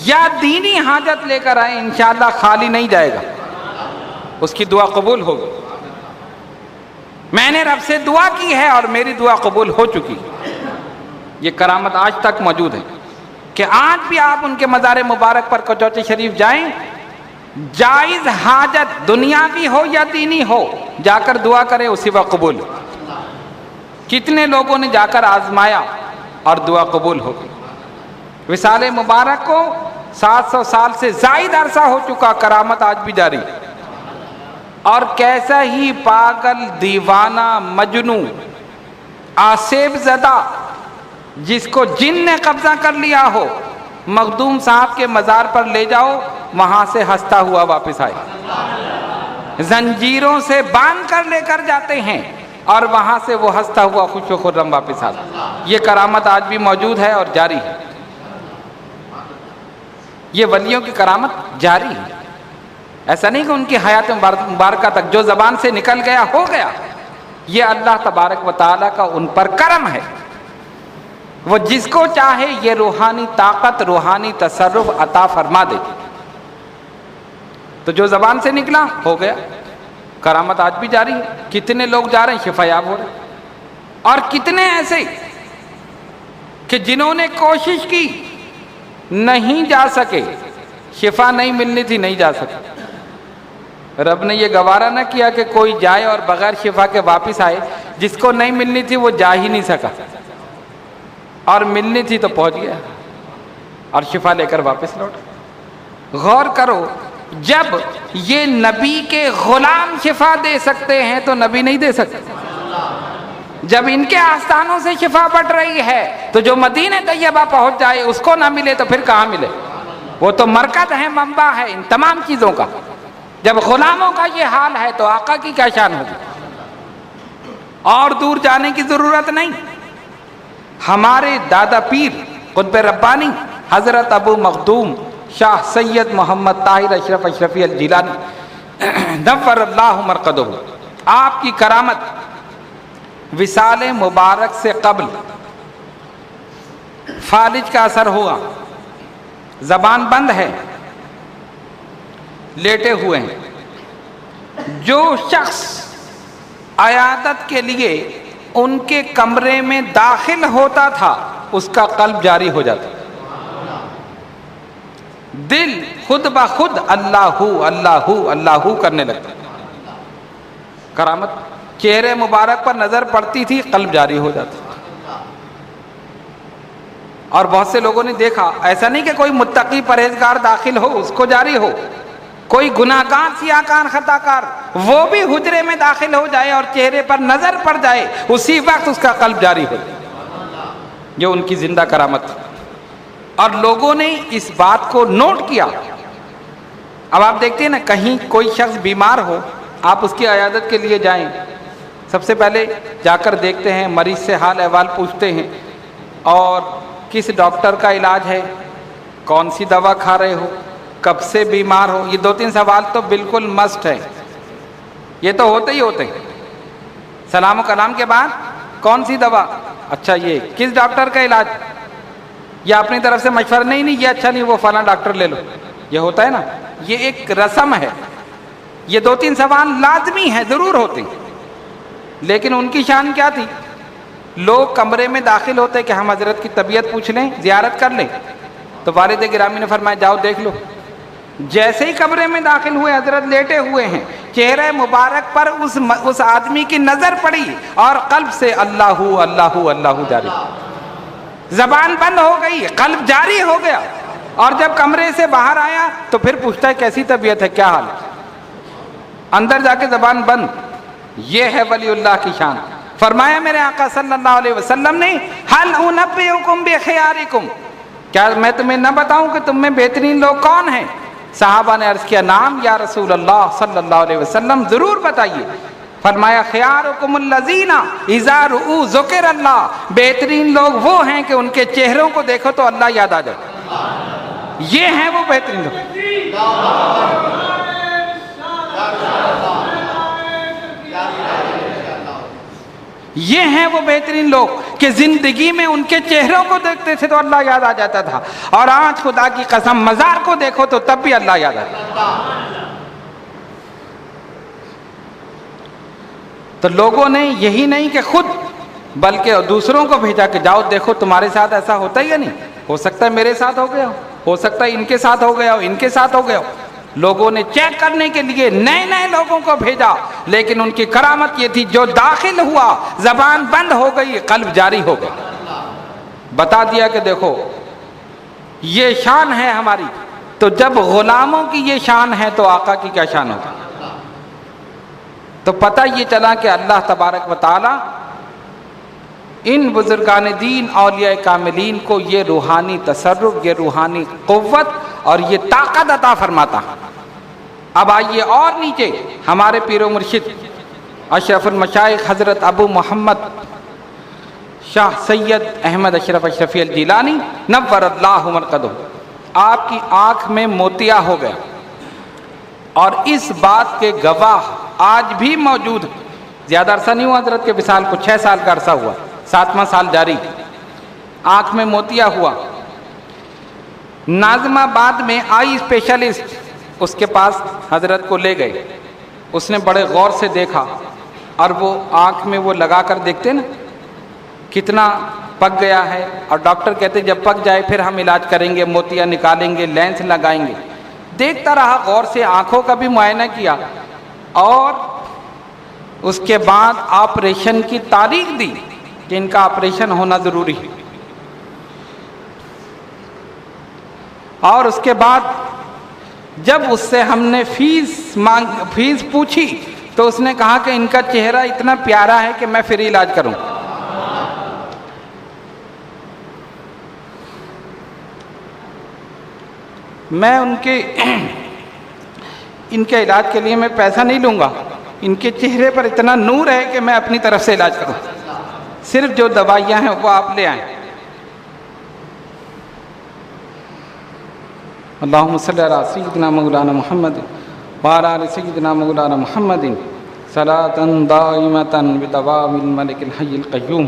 یا دینی حاجت لے کر آئے، انشاءاللہ خالی نہیں جائے گا، اس کی دعا قبول ہوگی۔ میں نے رب سے دعا کی ہے اور میری دعا قبول ہو چکی۔ یہ کرامت آج تک موجود ہے کہ آج بھی آپ ان کے مزار مبارک پر کوچوچی شریف جائیں، جائز حاجت دنیاوی ہو یا دینی ہو، جا کر دعا کریں، اسی وقت قبول۔ کتنے لوگوں نے جا کر آزمایا اور دعا قبول ہو گئی۔ وصال مبارک کو 700 سال سے زائد عرصہ ہو چکا، کرامت آج بھی جاری، اور کیسا ہی پاگل، دیوانہ، مجنوں آسیب زدہ جس کو جن نے قبضہ کر لیا ہو، مخدوم صاحب کے مزار پر لے جاؤ، وہاں سے ہنستا ہوا واپس آئے۔ زنجیروں سے باندھ کر لے کر جاتے ہیں اور وہاں سے وہ ہنستا ہوا خوش و خرم واپس آتا۔ یہ کرامت آج بھی موجود ہے اور جاری ہے۔ یہ ولیوں کی کرامت جاری ہے، ایسا نہیں کہ ان کی حیات مبارکہ تک جو زبان سے نکل گیا ہو گیا۔ یہ اللہ تبارک و تعالیٰ کا ان پر کرم ہے، وہ جس کو چاہے یہ روحانی طاقت، روحانی تصرف عطا فرما دے۔ تو جو زبان سے نکلا ہو گیا، کرامت آج بھی جاری ہے۔ کتنے لوگ جا رہے ہیں شفا یاب ہو رہے، اور کتنے ایسے کہ جنہوں نے کوشش کی نہیں جا سکے، شفا نہیں ملنی تھی نہیں جا سکے۔ رب نے یہ گوارا نہ کیا کہ کوئی جائے اور بغیر شفا کے واپس آئے۔ جس کو نہیں ملنی تھی وہ جا ہی نہیں سکا، اور ملنی تھی تو پہنچ گیا اور شفا لے کر واپس لوٹ۔ غور کرو، جب یہ نبی کے غلام شفا دے سکتے ہیں تو نبی نہیں دے سکتے؟ جب ان کے آستانوں سے شفا بٹ رہی ہے تو جو مدینہ طیبہ پہنچ جائے اس کو نہ ملے تو پھر کہاں ملے؟ وہ تو مرکز ہے، منبع ہے ان تمام چیزوں کا۔ جب غلاموں کا یہ حال ہے تو آقا کی کیا شان ہوگی؟ اور دور جانے کی ضرورت نہیں۔ ہمارے دادا پیر قطب ربانی حضرت ابو مخدوم شاہ سید محمد طاہر اشرف اشرفی الجیلانی نور اللہ مرقدہ، آپ کی کرامت وصال مبارک سے قبل فالج کا اثر ہوا، زبان بند ہے، لیٹے ہوئے ہیں۔ جو شخص عیادت کے لیے ان کے کمرے میں داخل ہوتا تھا اس کا قلب جاری ہو جاتا، دل خود بخود اللہ اللہ اللہ کرنے لگتا۔ کرامت، چہرے مبارک پر نظر پڑتی تھی، قلب جاری ہو جاتا۔ اور بہت سے لوگوں نے دیکھا، ایسا نہیں کہ کوئی متقی پرہیزگار داخل ہو اس کو جاری ہو، کوئی گناہگار سیاہکار خطا کار وہ بھی حجرے میں داخل ہو جائے اور چہرے پر نظر پڑ جائے اسی وقت اس کا قلب جاری ہو جائے۔ یہ ان کی زندہ کرامت تھی، اور لوگوں نے اس بات کو نوٹ کیا۔ اب آپ دیکھتے ہیں نا، کہیں کوئی شخص بیمار ہو، آپ اس کی عیادت کے لیے جائیں، سب سے پہلے جا کر دیکھتے ہیں، مریض سے حال احوال پوچھتے ہیں، اور کس ڈاکٹر کا علاج ہے، کون سی دوا کھا رہے ہو، کب سے بیمار ہو۔ یہ 2-3 سوال تو بالکل مسٹ ہے، یہ تو ہوتے ہی ہوتے ہیں۔ سلام و کلام کے بعد کون سی دوا، اچھا یہ کس ڈاکٹر کا علاج، یا اپنی طرف سے مشورہ نہیں یہ اچھا نہیں وہ فلاں ڈاکٹر لے لو، یہ ہوتا ہے نا، یہ ایک رسم ہے۔ یہ 2-3 سوال لازمی ہیں، ضرور ہوتے ہیں، لیکن ان کی شان کیا تھی؟ لوگ کمرے میں داخل ہوتے کہ ہم حضرت کی طبیعت پوچھ لیں، زیارت کر لیں، تو والد گرامی نے فرمایا جاؤ دیکھ لو۔ جیسے ہی کمرے میں داخل ہوئے، حضرت لیٹے ہوئے ہیں، چہرے مبارک پر اس آدمی کی نظر پڑی اور قلب سے اللہ اللہ اللہ جاری، زبان بند ہو گئی، قلب جاری ہو گیا۔ اور جب کمرے سے باہر آیا تو پھر پوچھتا ہے کیسی طبیعت ہے، کیا حال ہے، اندر جا کے زبان بند۔ یہ ہے ولی اللہ کی شان۔ فرمایا میرے آقا صلی اللہ علیہ وسلم نے، هل انبئکم بخیارکم، کیا میں تمہیں نہ بتاؤں کہ تم میں بہترین لوگ کون ہیں؟ صحابہ نے عرض کیا نام یا رسول اللہ صلی اللہ علیہ وسلم، ضرور بتائیے۔ فرمایا خیارکم الذین اذا رؤوا ذکر اللہ، بہترین لوگ وہ ہیں کہ ان کے چہروں کو دیکھو تو اللہ یاد آ جائے۔ یہ ہیں وہ بہترین لوگ۔ یہ ہیں وہ بہترین لوگ کہ زندگی میں ان کے چہروں کو دیکھتے تھے تو اللہ یاد آ جاتا تھا، اور آج خدا کی قسم مزار کو دیکھو تو تب بھی اللہ یاد آتا۔ تو لوگوں نے یہی نہیں کہ خود بلکہ دوسروں کو بھیجا کہ جاؤ دیکھو تمہارے ساتھ ایسا ہوتا ہی یا نہیں، ہو سکتا ہے میرے ساتھ ہو گیا ہو سکتا ہے ان کے ساتھ ہو گیا ہو، ان کے ساتھ ہو گیا ہو۔ لوگوں نے چیک کرنے کے لیے نئے نئے لوگوں کو بھیجا، لیکن ان کی کرامت یہ تھی جو داخل ہوا زبان بند ہو گئی، قلب جاری ہو گیا، بتا دیا کہ دیکھو یہ شان ہے ہماری۔ تو جب غلاموں کی یہ شان ہے تو آقا کی کیا شان ہوگی؟ تو پتہ یہ چلا کہ اللہ تبارک و تعالی ان بزرگان دین اولیاء کاملین کو یہ روحانی تصرف، یہ روحانی قوت اور یہ طاقت عطا فرماتا۔ اب آئیے اور نیچے، ہمارے پیر و مرشد اشرف المشائخ حضرت ابو محمد شاہ سید احمد اشرف اشرفی الجیلانی نور اللہ مرقدہ، آپ کی آنکھ میں موتیا ہو گیا، اور اس بات کے گواہ آج بھی موجود ہیں۔ زیادہ عرصہ نہیں ہوا حضرت کے وصال کو، 6 سال کا عرصہ ہوا، 7واں سال جاری، آنکھ میں موتیا ہوا۔ ناظم آباد میں آئی اسپیشلسٹ اس کے پاس حضرت کو لے گئے، اس نے بڑے غور سے دیکھا، اور وہ آنکھ میں وہ لگا کر دیکھتے نا کتنا پک گیا ہے، اور ڈاکٹر کہتے جب پک جائے پھر ہم علاج کریں گے، موتیاں نکالیں گے، لینس لگائیں گے۔ دیکھتا رہا غور سے، آنکھوں کا بھی معائنہ کیا، اور اس کے بعد آپریشن کی تاریخ دی کہ ان کا آپریشن ہونا ضروری ہے۔ اور اس کے بعد جب اس سے ہم نے فیس پوچھی تو اس نے کہا کہ ان کا چہرہ اتنا پیارا ہے کہ میں فری علاج کروں۔ میں ان کے علاج کے لیے میں پیسہ نہیں لوں گا، ان کے چہرے پر اتنا نور ہے کہ میں اپنی طرف سے علاج کروں، صرف جو دوائیاں ہیں وہ آپ لے آئیں۔ اللہم صلی علی سیدنا مولانا محمد وعلی آل سیدنا مولانا محمد صلاۃ دائمۃ بدوام الملک الحی القیوم۔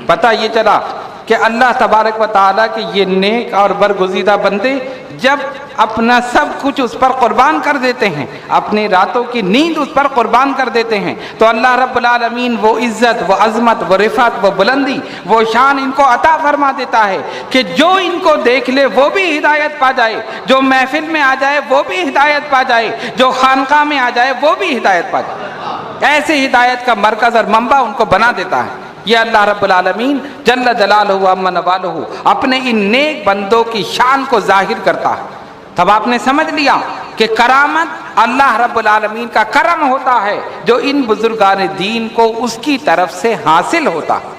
پتہ یہ چلا کہ اللہ تبارک و تعالیٰ کے یہ نیک اور برگزیدہ بندے جب اپنا سب کچھ اس پر قربان کر دیتے ہیں، اپنی راتوں کی نیند اس پر قربان کر دیتے ہیں، تو اللہ رب العالمین وہ عزت، وہ عظمت، وہ رفعت، وہ بلندی، وہ شان ان کو عطا فرما دیتا ہے کہ جو ان کو دیکھ لے وہ بھی ہدایت پا جائے، جو محفل میں آ جائے وہ بھی ہدایت پا جائے، جو خانقاہ میں آ جائے وہ بھی ہدایت پا جائے۔ ایسے ہدایت کا مرکز اور منبع ان کو بنا دیتا ہے۔ یہ اللہ رب العالمین جل جلالہ و عم نوالہ اپنے ان نیک بندوں کی شان کو ظاہر کرتا ہے۔ تب آپ نے سمجھ لیا کہ کرامت اللہ رب العالمین کا کرم ہوتا ہے جو ان بزرگان دین کو اس کی طرف سے حاصل ہوتا ہے۔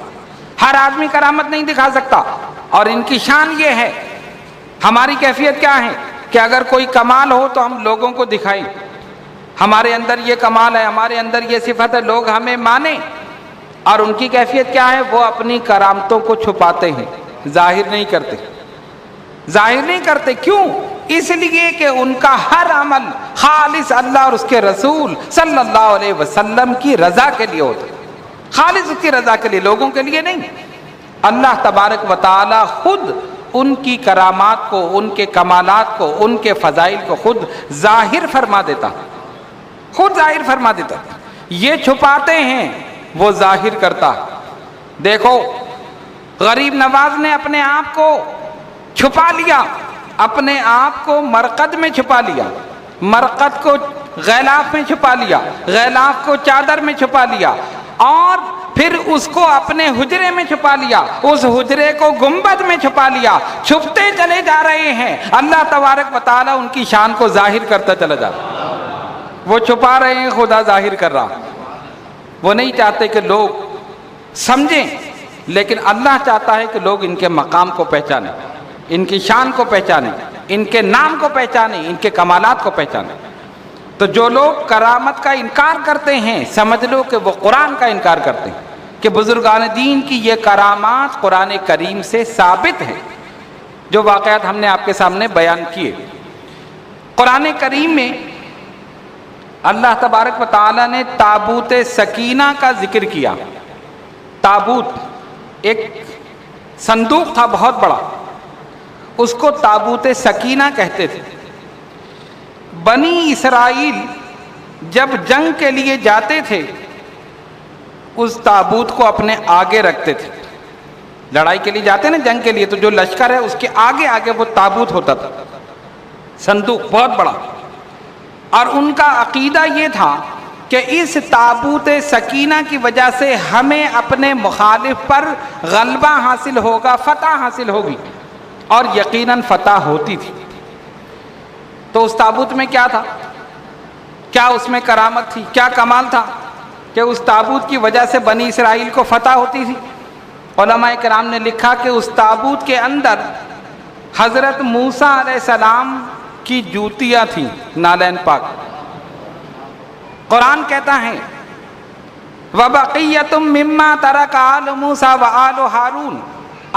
ہر آدمی کرامت نہیں دکھا سکتا، اور ان کی شان یہ ہے۔ ہماری کیفیت کیا ہے کہ اگر کوئی کمال ہو تو ہم لوگوں کو دکھائیں، ہمارے اندر یہ کمال ہے، ہمارے اندر یہ صفت ہے، لوگ ہمیں مانیں۔ اور ان کی کیفیت کیا ہے؟ وہ اپنی کرامتوں کو چھپاتے ہیں، ظاہر نہیں کرتے۔ ظاہر نہیں کرتے کیوں؟ اس لیے کہ ان کا ہر عمل خالص اللہ اور اس کے رسول صلی اللہ علیہ وسلم کی رضا کے لیے ہوتا ہے، خالص اس کی رضا کے لیے، لوگوں کے لیے نہیں۔ اللہ تبارک و تعالی خود ان کی کرامات کو، ان کے کمالات کو، ان کے فضائل کو خود ظاہر فرما دیتا، خود ظاہر فرما دیتا۔ یہ چھپاتے ہیں، وہ ظاہر کرتا۔ دیکھو غریب نواز نے اپنے آپ کو چھپا لیا، اپنے آپ کو مرقد میں چھپا لیا، مرقد کو غلاف میں چھپا لیا، غلاف کو چادر میں چھپا لیا، اور پھر اس کو اپنے حجرے میں چھپا لیا، اس حجرے کو گنبد میں چھپا لیا۔ چھپتے چلے جا رہے ہیں، اللہ تبارک و تعالیٰ ان کی شان کو ظاہر کرتا چلا جا رہا۔ وہ چھپا رہے ہیں، خدا ظاہر کر رہا۔ وہ نہیں چاہتے کہ لوگ سمجھیں، لیکن اللہ چاہتا ہے کہ لوگ ان کے مقام کو پہچانیں، ان کی شان کو پہچانیں، ان کے نام کو پہچانیں، ان کے کمالات کو پہچانیں۔ تو جو لوگ کرامت کا انکار کرتے ہیں، سمجھ لو کہ وہ قرآن کا انکار کرتے ہیں، کہ بزرگان دین کی یہ کرامات قرآن کریم سے ثابت ہیں، جو واقعات ہم نے آپ کے سامنے بیان کیے۔ قرآن کریم میں اللہ تبارک و تعالیٰ نے تابوت سکینہ کا ذکر کیا۔ تابوت ایک صندوق تھا بہت بڑا، اس کو تابوت سکینہ کہتے تھے۔ بنی اسرائیل جب جنگ کے لیے جاتے تھے اس تابوت کو اپنے آگے رکھتے تھے۔ لڑائی کے لیے جاتے نا، جنگ کے لیے، تو جو لشکر ہے اس کے آگے آگے وہ تابوت ہوتا تھا، صندوق بہت بڑا۔ اور ان کا عقیدہ یہ تھا کہ اس تابوت سکینہ کی وجہ سے ہمیں اپنے مخالف پر غلبہ حاصل ہوگا، فتح حاصل ہوگی، اور یقیناً فتح ہوتی تھی۔ تو اس تابوت میں کیا تھا؟ کیا اس میں کرامت تھی؟ کیا کمال تھا؟ کہ اس تابوت کی وجہ سے بنی اسرائیل کو فتح ہوتی تھی؟ علماء کرام نے لکھا کہ اس تابوت کے اندر حضرت موسیٰ علیہ السلام کی جوتیاں تھیں، نالین پاک۔ قرآن کہتا ہے وَبَقِيَّةٌ مِّمَّا تَرَكَ آلُ مُوسَىٰ وَآلُ هَارُونَ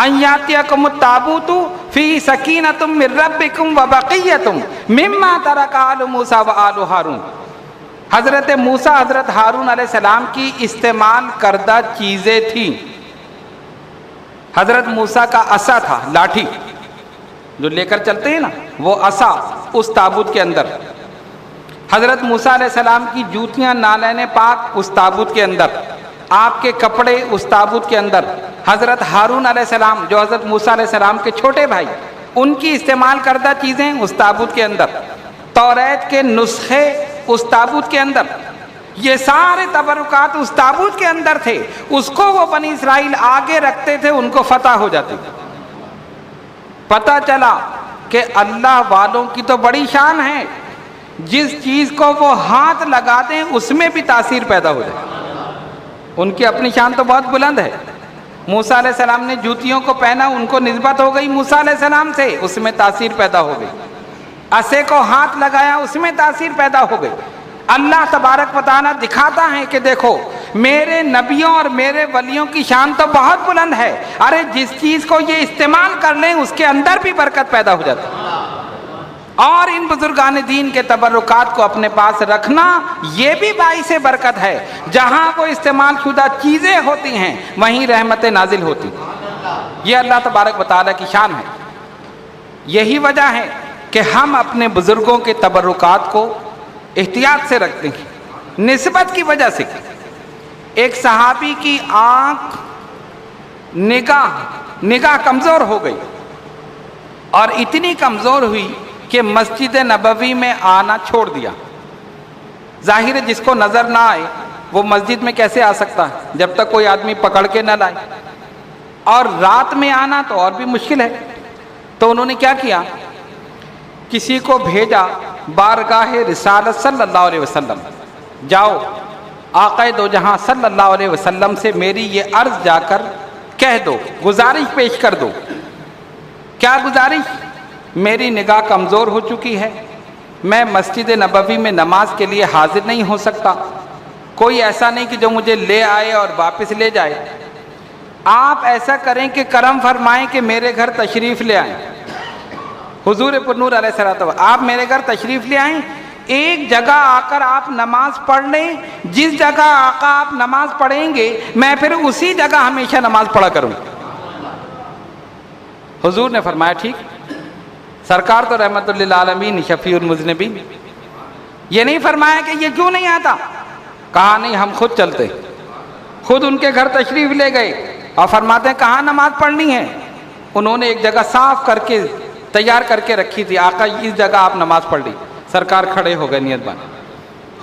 أَن يَأْتِيَكُمُ التَّابُوتُ فِيهِ سَكِينَةٌ مِّن رَّبِّكُمْ وَبَقِيَّةٌ مِّمَّا تَرَكَ آلُ مُوسَىٰ وَآلُ هَارُونَ۔ حضرت موسیٰ حضرت ہارون علیہ السلام کی استعمال کردہ چیزیں تھیں۔ حضرت موسیٰ کا عصا تھا، لاٹھی جو لے کر چلتے ہیں نا، وہ عصا اس تابوت کے اندر۔ حضرت موسیٰ علیہ السلام کی جوتیاں، نالین پاک اس تابوت کے اندر، آپ کے کپڑے اس تابوت کے اندر۔ حضرت ہارون علیہ السلام جو حضرت موسیٰ علیہ السلام کے چھوٹے بھائی، ان کی استعمال کردہ چیزیں اس تابوت کے اندر۔ توریت کے نسخے اس تابوت کے اندر، یہ سارے تبرکات اس تابوت کے اندر تھے۔ اس کو وہ بنی اسرائیل آگے رکھتے تھے، ان کو فتح ہو جاتی تھی۔ پتہ چلا کہ اللہ والوں کی تو بڑی شان ہے، جس چیز کو وہ ہاتھ لگا دیں اس میں بھی تاثیر پیدا ہو جائے۔ ان کی اپنی شان تو بہت بلند ہے۔ موسیٰ علیہ السلام نے جوتیوں کو پہنا، ان کو نسبت ہو گئی موسیٰ علیہ السلام سے، اس میں تاثیر پیدا ہو گئی۔ عصے کو ہاتھ لگایا، اس میں تاثیر پیدا ہو گئی۔ اللہ تبارک و تعالیٰ دکھاتا ہے کہ دیکھو میرے نبیوں اور میرے ولیوں کی شان تو بہت بلند ہے، ارے جس چیز کو یہ استعمال کر لیں اس کے اندر بھی برکت پیدا ہو جاتی ہے۔ اور ان بزرگان دین کے تبرکات کو اپنے پاس رکھنا یہ بھی باعث برکت ہے۔ جہاں وہ استعمال شدہ چیزیں ہوتی ہیں وہیں رحمتیں نازل ہوتی ہیں۔ یہ اللہ تبارک و تعالیٰ کی شان ہے۔ یہی وجہ ہے کہ ہم اپنے بزرگوں کے تبرکات کو احتیاط سے رکھتے ہیں، نسبت کی وجہ سے۔ ایک صحابی کی آنکھ نگاہ کمزور ہو گئی، اور اتنی کمزور ہوئی کہ مسجد نبوی میں آنا چھوڑ دیا۔ ظاہر ہے جس کو نظر نہ آئے وہ مسجد میں کیسے آ سکتا ہے جب تک کوئی آدمی پکڑ کے نہ لائے، اور رات میں آنا تو اور بھی مشکل ہے۔ تو انہوں نے کیا کیا، کسی کو بھیجا بارگاہ رسالت صلی اللہ علیہ وسلم، جاؤ آقا دو جہاں صلی اللہ علیہ وسلم سے میری یہ عرض جا کر کہہ دو، گزارش پیش کر دو۔ کیا گزارش؟ میری نگاہ کمزور ہو چکی ہے، میں مسجد نبوی میں نماز کے لیے حاضر نہیں ہو سکتا، کوئی ایسا نہیں کہ جو مجھے لے آئے اور واپس لے جائے۔ آپ ایسا کریں کہ کرم فرمائیں کہ میرے گھر تشریف لے آئیں۔ حضور پرنور علیہ السلام آپ میرے گھر تشریف لے آئیں، ایک جگہ آ کر آپ نماز پڑھ لیں، جس جگہ آقا آپ نماز پڑھیں گے میں پھر اسی جگہ ہمیشہ نماز پڑھا کروں۔ حضور نے فرمایا ٹھیک۔ سرکار تو رحمت للعالمین شفیع المذنبین، یہ نہیں فرمایا کہ یہ کیوں نہیں آتا، کہا نہیں ہم خود چلتے، خود ان کے گھر تشریف لے گئے اور فرماتے ہیں کہاں نماز پڑھنی ہے۔ انہوں نے ایک جگہ صاف کر کے تیار کر کے رکھی تھی، آقا اس جگہ آپ نماز پڑھ لی۔ سرکار کھڑے ہو گئے نیت بان،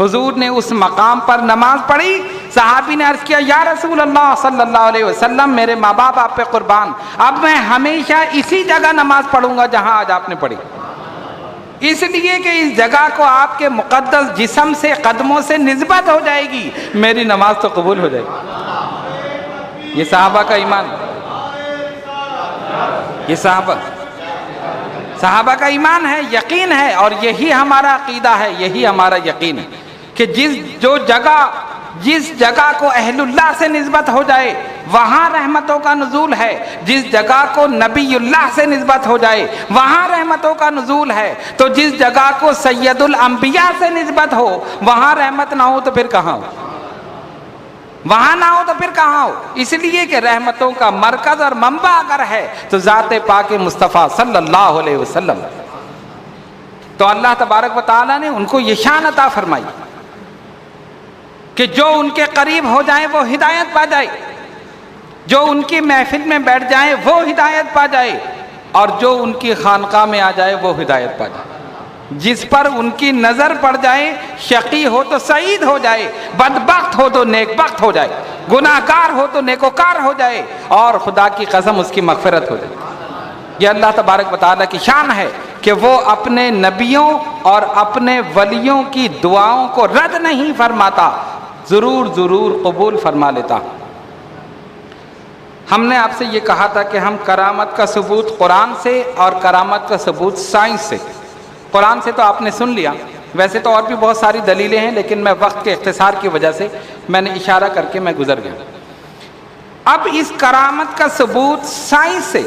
حضور نے اس مقام پر نماز پڑھی۔ صحابی نے عرض کیا یا رسول اللہ صلی اللہ علیہ وسلم، میرے ماں باپ آپ پہ قربان، اب میں ہمیشہ اسی جگہ نماز پڑھوں گا جہاں آج آپ نے پڑھی، اس لیے کہ اس جگہ کو آپ کے مقدس جسم سے، قدموں سے نسبت ہو جائے گی، میری نماز تو قبول ہو جائے گی۔ یہ صحابہ کا ایمان، یہ صحابہ کا ایمان ہے، یقین ہے، اور یہی ہمارا عقیدہ ہے، یہی ہمارا یقین ہے کہ جس جگہ کو اہل اللہ سے نسبت ہو جائے وہاں رحمتوں کا نزول ہے، جس جگہ کو نبی اللہ سے نسبت ہو جائے وہاں رحمتوں کا نزول ہے، تو جس جگہ کو سید الانبیاء سے نسبت ہو وہاں رحمت نہ ہو تو پھر کہاں ہو، وہاں نہ ہو تو پھر کہاں ہو۔ اس لیے کہ رحمتوں کا مرکز اور منبع اگر ہے تو ذات پاک مصطفیٰ صلی اللہ علیہ وسلم۔ تو اللہ تبارک و تعالیٰ نے ان کو یہ شان عطا فرمائی کہ جو ان کے قریب ہو جائیں وہ ہدایت پا جائے، جو ان کی محفل میں بیٹھ جائیں وہ ہدایت پا جائے، اور جو ان کی خانقاہ میں آ جائے وہ ہدایت پا جائے۔ جس پر ان کی نظر پڑ جائے، شقی ہو تو سعید ہو جائے، بدبخت ہو تو نیک بخت ہو جائے، گناہگار ہو تو نیکوکار ہو جائے، اور خدا کی قسم اس کی مغفرت ہو جائے۔ یہ اللہ تبارک و تعالیٰ کی شان ہے کہ وہ اپنے نبیوں اور اپنے ولیوں کی دعاؤں کو رد نہیں فرماتا، ضرور ضرور قبول فرما لیتا ہوں۔ ہم نے آپ سے یہ کہا تھا کہ ہم کرامت کا ثبوت قرآن سے اور کرامت کا ثبوت سائنس سے، قرآن سے تو آپ نے سن لیا، ویسے تو اور بھی بہت ساری دلیلیں ہیں لیکن میں وقت کے اختصار کی وجہ سے میں نے اشارہ کر کے میں گزر گیا۔ اب اس کرامت کا ثبوت سائنس سے،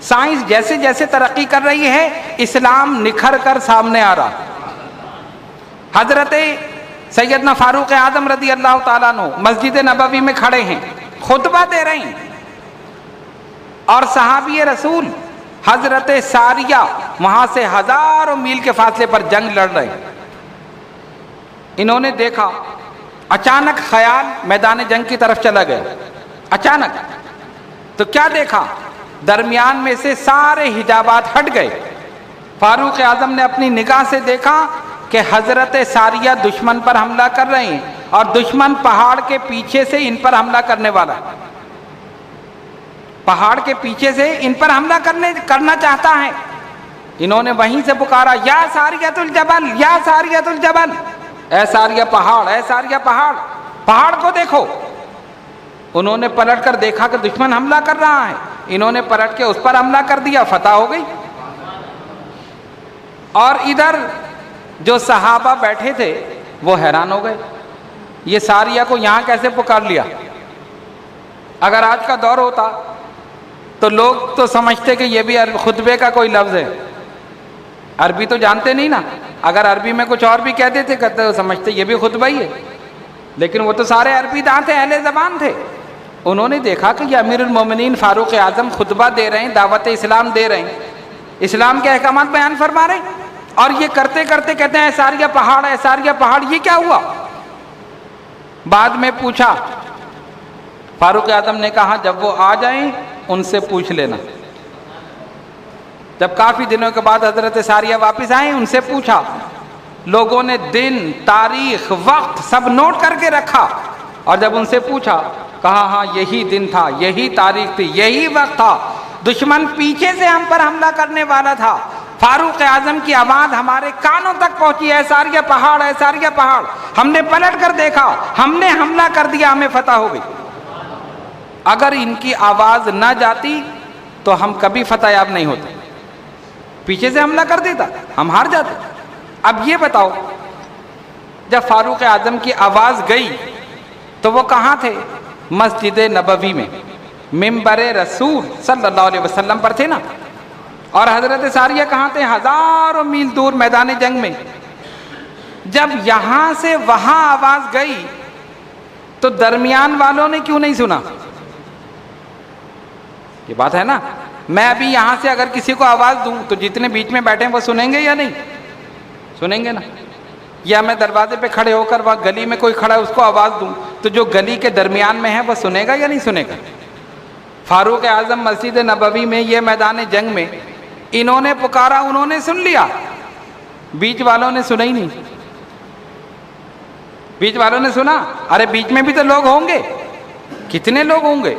سائنس جیسے جیسے ترقی کر رہی ہے اسلام نکھر کر سامنے آ رہا۔ حضرت سیدنا فاروق اعظم رضی اللہ تعالیٰ عنہ مسجد نبوی میں کھڑے ہیں، خطبہ دے رہے ہیں، اور صحابی رسول حضرت ساریہ وہاں سے ہزاروں میل کے فاصلے پر جنگ لڑ رہے ہیں۔ انہوں نے دیکھا، اچانک خیال میدان جنگ کی طرف چلا گیا، اچانک تو کیا دیکھا؟ درمیان میں سے سارے حجابات ہٹ گئے۔ فاروق اعظم نے اپنی نگاہ سے دیکھا کہ حضرت ساریہ دشمن پر حملہ کر رہے ہیں اور دشمن پہاڑ کے پیچھے سے ان پر حملہ کرنے والا ہے، پہاڑ کے پیچھے سے ان پر حملہ کرنا چاہتا ہے۔ انہوں نے وہیں سے پکارا، یا ساریۃ الجبل، یا ساریۃ الجبل، اے ساریہ پہاڑ، اے ساریہ پہاڑ، پہاڑ کو دیکھو۔ انہوں نے پلٹ کر دیکھا کہ دشمن حملہ کر رہا ہے، انہوں نے پلٹ کے اس پر حملہ کر دیا، فتح ہو گئی۔ اور ادھر جو صحابہ بیٹھے تھے وہ حیران ہو گئے، یہ ساریہ کو یہاں کیسے پکار لیا؟ اگر آج کا دور ہوتا تو لوگ تو سمجھتے کہ یہ بھی خطبے کا کوئی لفظ ہے، عربی تو جانتے نہیں نا، اگر عربی میں کچھ اور بھی کہہ دیتے کہتے سمجھتے یہ بھی خطبہ ہی ہے، لیکن وہ تو سارے عربی داں تھے، اہل زبان تھے۔ انہوں نے دیکھا کہ یہ امیر المومنین فاروق اعظم خطبہ دے رہے ہیں، دعوت اسلام دے رہے ہیں، اسلام کے احکامات بیان فرما رہے ہیں، اور یہ کرتے کرتے کہتے ہیں اے ساریہ پہاڑ، اے ساریہ پہاڑ، یہ کیا ہوا؟ بعد میں پوچھا، فاروق اعظم نے کہا جب وہ آ جائیں ان سے پوچھ لینا۔ جب کافی دنوں کے بعد حضرت ساریہ واپس آئیں ان سے پوچھا، لوگوں نے دن، تاریخ، وقت سب نوٹ کر کے رکھا، اور جب ان سے پوچھا کہا ہاں یہی دن تھا، یہی تاریخ تھی، یہی وقت تھا، دشمن پیچھے سے ہم پر حملہ کرنے والا تھا، فاروق اعظم کی آواز ہمارے کانوں تک پہنچی، اے ساریہ پہاڑ، اے ساریہ پہاڑ، ہم نے پلٹ کر دیکھا، ہم نے حملہ کر دیا، ہمیں فتح ہو گئی۔ اگر ان کی آواز نہ جاتی تو ہم کبھی فتح یاب نہیں ہوتے، پیچھے سے حملہ کر دیتا ہم ہار جاتے۔ اب یہ بتاؤ، جب فاروق اعظم کی آواز گئی تو وہ کہاں تھے؟ مسجد نبوی میں، منبر رسول صلی اللہ علیہ وسلم پر تھے نا، اور حضرت ساریہ کہاں تھے؟ ہزاروں میل دور میدان جنگ میں۔ جب یہاں سے وہاں آواز گئی تو درمیان والوں نے کیوں نہیں سنا؟ یہ بات ہے نا، میں ابھی یہاں سے اگر کسی کو آواز دوں تو جتنے بیچ میں بیٹھے ہیں وہ سنیں گے یا نہیں؟ سنیں گے نا۔ یا میں دروازے پہ کھڑے ہو کر وہاں گلی میں کوئی کھڑا ہے اس کو آواز دوں تو جو گلی کے درمیان میں ہے وہ سنے گا یا نہیں سنے گا؟ فاروق اعظم مسجد نبوی میں، یہ میدان جنگ میں، انہوں نے پکارا، انہوں نے سن لیا، بیچ والوں نے سنا ہی نہیں۔ بیچ والوں نے سنا، ارے بیچ میں بھی تو لوگ ہوں گے، کتنے لوگ ہوں گے،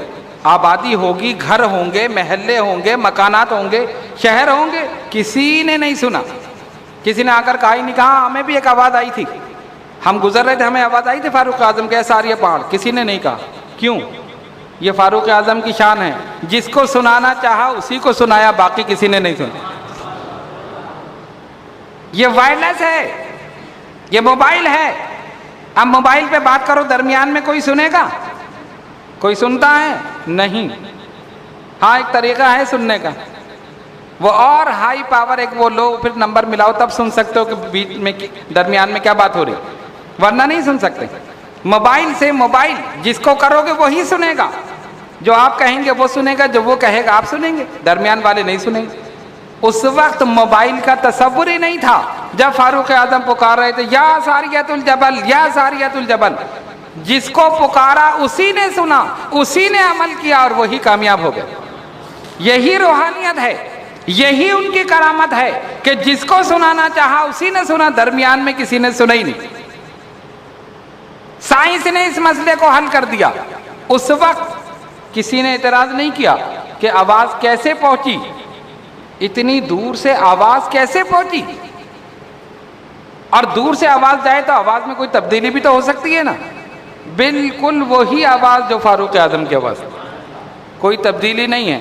آبادی ہوگی، گھر ہوں گے، محلے ہوں گے، مکانات ہوں گے، شہر ہوں گے، کسی نے نہیں سنا۔ کسی نے آ کر کہا ہی نہیں، کہا ہمیں بھی ایک آواز آئی تھی، ہم گزر رہے تھے، ہمیں آواز آئی تھی فاروق اعظم کے ساریہ پہاڑ، کسی نے نہیں کہا۔ کیوں؟ یہ فاروق اعظم کی شان ہے، جس کو سنانا چاہا اسی کو سنایا، باقی کسی نے نہیں سنا۔ یہ وائرلیس ہے، یہ موبائل ہے، اب موبائل پہ بات کرو درمیان میں کوئی سنے گا؟ کوئی سنتا ہے؟ نہیں۔ ہاں ایک طریقہ ہے سننے کا، وہ اور ہائی پاور، ایک وہ لو پھر نمبر ملاؤ تب سن سکتے ہو کہ بیچ میں درمیان میں کیا بات ہو رہی، ورنہ نہیں سن سکتے۔ موبائل سے، موبائل جس کو کرو گے وہی سنے گا، جو آپ کہیں گے وہ سنے گا، جو وہ کہے گا آپ سنیں گے، درمیان والے نہیں سنیں گے۔ اس وقت موبائل کا تصور ہی نہیں تھا، جب فاروق اعظم پکار رہے تھے یا ساریۃ الجبل، یا ساریۃ الجبل، جس کو پکارا اسی نے سنا، اسی نے عمل کیا اور وہی کامیاب ہو گیا۔ یہی روحانیت ہے، یہی ان کی کرامت ہے کہ جس کو سنانا چاہا اسی نے سنا، درمیان میں کسی نے سنا ہی نہیں۔ سائنس نے اس مسئلے کو حل کر دیا۔ اس وقت کسی نے اعتراض نہیں کیا کہ آواز کیسے پہنچی، اتنی دور سے آواز کیسے پہنچی۔ اور دور سے آواز جائے تو آواز میں کوئی تبدیلی بھی تو ہو سکتی ہے نا. بالکل وہی آواز جو فاروق اعظم کی آواز, کوئی تبدیلی نہیں ہے.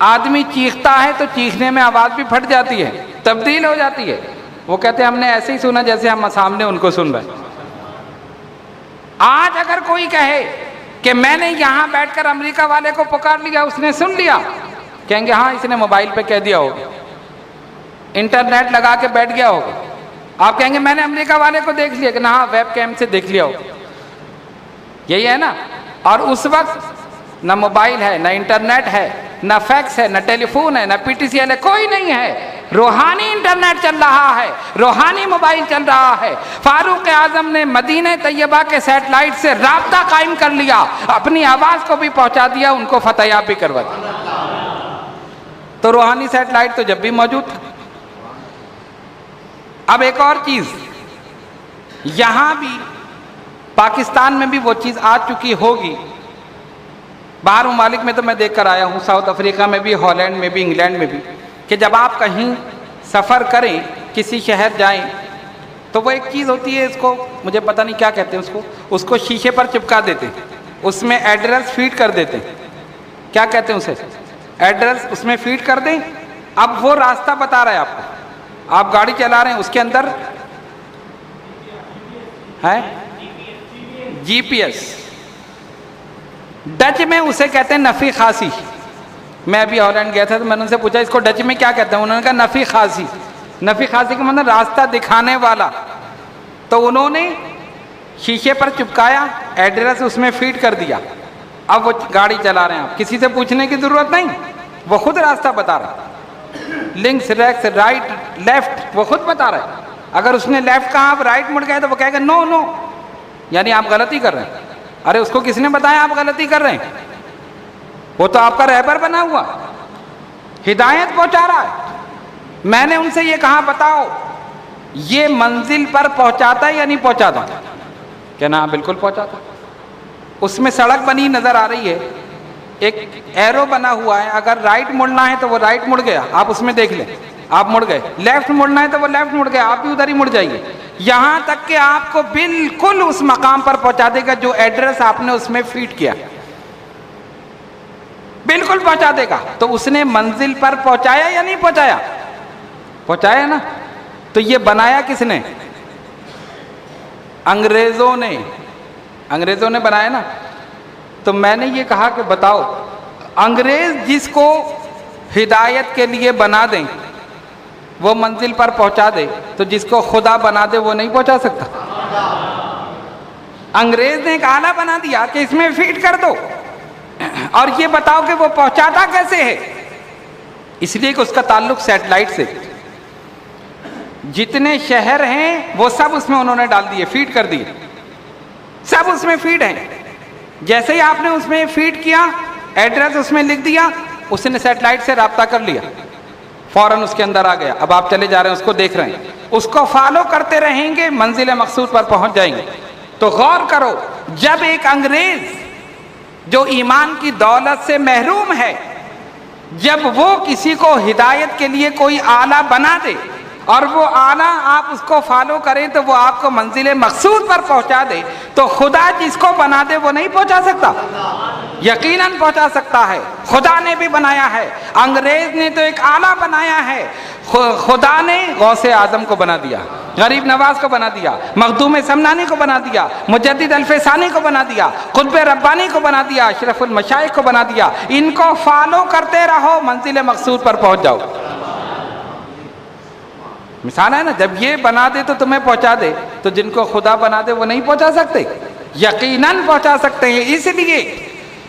آدمی چیختا ہے تو چیخنے میں آواز بھی پھٹ جاتی ہے, تبدیل ہو جاتی ہے. وہ کہتے ہیں ہم نے ایسے ہی سنا جیسے ہم سامنے ان کو سن رہے ہیں. آج اگر کوئی کہے کہ میں نے یہاں بیٹھ کر امریکہ والے کو پکار لیا, اس نے سن لیا, کہیں گے ہاں اس نے موبائل پہ کہہ دیا ہوگا, انٹرنیٹ لگا کے بیٹھ گیا ہوگا. آپ کہیں گے میں نے امریکہ والے کو دیکھ لیا, کہ ہاں ویب کیم سے دیکھ لیا ہوگا. یہی ہے نا. اور اس وقت نہ موبائل ہے, نہ انٹرنیٹ ہے, نہ فیکس ہے, نہ ٹیلی فون ہے, نہ پی ٹی سی ایل ہے, کوئی نہیں ہے. روحانی انٹرنیٹ چل رہا ہے, روحانی موبائل چل رہا ہے. فاروق اعظم نے مدینہ طیبہ کے سیٹلائٹ سے رابطہ قائم کر لیا, اپنی آواز کو بھی پہنچا دیا, ان کو فتح یاب بھی کروا دیا. تو روحانی سیٹلائٹ تو جب بھی موجود تھا. اب ایک اور چیز, یہاں بھی پاکستان میں بھی وہ چیز آ چکی ہوگی. باہر ممالک میں تو میں دیکھ کر آیا ہوں, ساؤتھ افریقہ میں بھی, ہالینڈ میں بھی, انگلینڈ میں بھی, کہ جب آپ کہیں سفر کریں, کسی شہر جائیں, تو وہ ایک چیز ہوتی ہے, اس کو مجھے پتہ نہیں کیا کہتے ہیں, اس کو شیشے پر چپکا دیتے ہیں, اس میں ایڈریس فیڈ کر دیتے ہیں. کیا کہتے ہیں اسے؟ ایڈریس اس میں فیڈ کر دیں. اب وہ راستہ بتا رہا ہے آپ کو, آپ گاڑی چلا رہے ہیں, اس کے اندر ہے جی پی ایس. ڈچ میں اسے کہتے ہیں نفی خاصی. میں ابھی ہالینڈ گیا تھا تو میں نے ان سے پوچھا اس کو ڈچ میں کیا کہتے ہیں, انہوں نے کہا نفی خاصی. نفی خاصی کا مطلب راستہ دکھانے والا. تو انہوں نے شیشے پر چپکایا, ایڈریس اس میں فیڈ کر دیا. اب وہ گاڑی چلا رہے ہیں, آپ کسی سے پوچھنے کی ضرورت نہیں, وہ خود راستہ بتا رہا ہے. لنکس, ریکس, رائٹ, لیفٹ, وہ خود بتا رہا ہے. اگر اس نے لیفٹ کہا, آپ رائٹ مڑ گئے, تو وہ کہے گا نو نو, یعنی آپ غلطی کر رہے ہیں. ارے اس کو کس نے بتایا آپ غلطی کر رہے ہیں؟ وہ تو آپ کا رہبر بنا ہوا, ہدایت پہنچا رہا ہے. میں نے ان سے یہ کہا بتاؤ یہ منزل پر پہنچاتا ہے یا نہیں پہنچاتا؟ کہنا ہاں بالکل پہنچاتا. اس میں سڑک بنی نظر آ رہی ہے, ایک ایرو بنا ہوا ہے, اگر رائٹ مڑنا ہے تو وہ رائٹ مڑ گیا, آپ اس میں دیکھ لیں, آپ مڑ گئے. لیفٹ مڑنا ہے تو وہ لیفٹ مڑ گیا, آپ بھی ادھر ہی مڑ جائیے. یہاں تک کہ آپ کو بالکل اس مقام پر پہنچا دے گا جو ایڈریس آپ نے اس میں فیڈ کیا, بالکل پہنچا دے گا. تو اس نے منزل پر پہنچایا یا نہیں پہنچایا؟ پہنچایا نا. تو یہ بنایا کس نے؟ انگریزوں نے. انگریزوں نے بنایا نا. تو میں نے یہ کہا کہ بتاؤ, انگریز جس کو ہدایت کے لیے بنا دیں, وہ منزل پر پہنچا دے, تو جس کو خدا بنا دے وہ نہیں پہنچا سکتا؟ انگریز نے ایک آلہ بنا دیا کہ اس میں فیڈ کر دو, اور یہ بتاؤ کہ وہ پہنچاتا کیسے ہے؟ اس لیے کہ اس کا تعلق سیٹلائٹ سے. جتنے شہر ہیں وہ سب اس میں انہوں نے ڈال دیے, فیڈ کر دیے, سب اس میں فیڈ ہیں. جیسے ہی آپ نے اس میں فیڈ کیا, ایڈریس اس میں لکھ دیا, اس نے سیٹلائٹ سے رابطہ کر لیا, فوراً اس کے اندر آ گیا. اب آپ چلے جا رہے ہیں, اس کو دیکھ رہے ہیں, اس کو فالو کرتے رہیں گے, منزل مقصود پر پہنچ جائیں گے. تو غور کرو, جب ایک انگریز جو ایمان کی دولت سے محروم ہے, جب وہ کسی کو ہدایت کے لیے کوئی آلہ بنا دے, اور وہ آلہ آپ اس کو فالو کریں تو وہ آپ کو منزل مقصود پر پہنچا دے, تو خدا جس کو بنا دے وہ نہیں پہنچا سکتا؟ یقیناً پہنچا سکتا ہے. خدا نے بھی بنایا ہے. انگریز نے تو ایک آلہ بنایا ہے, خدا نے غوث اعظم کو بنا دیا, غریب نواز کو بنا دیا, مخدوم سمنانی کو بنا دیا, مجدد الفسانی کو بنا دیا, قطب ربانی کو بنا دیا, اشرف المشائخ کو بنا دیا. ان کو فالو کرتے رہو, منزل مقصود پر پہنچ جاؤ. مثال ہے نا, جب یہ بنا دے تو تمہیں پہنچا دے, تو جن کو خدا بنا دے وہ نہیں پہنچا سکتے؟ یقیناً پہنچا سکتے ہیں. اس لیے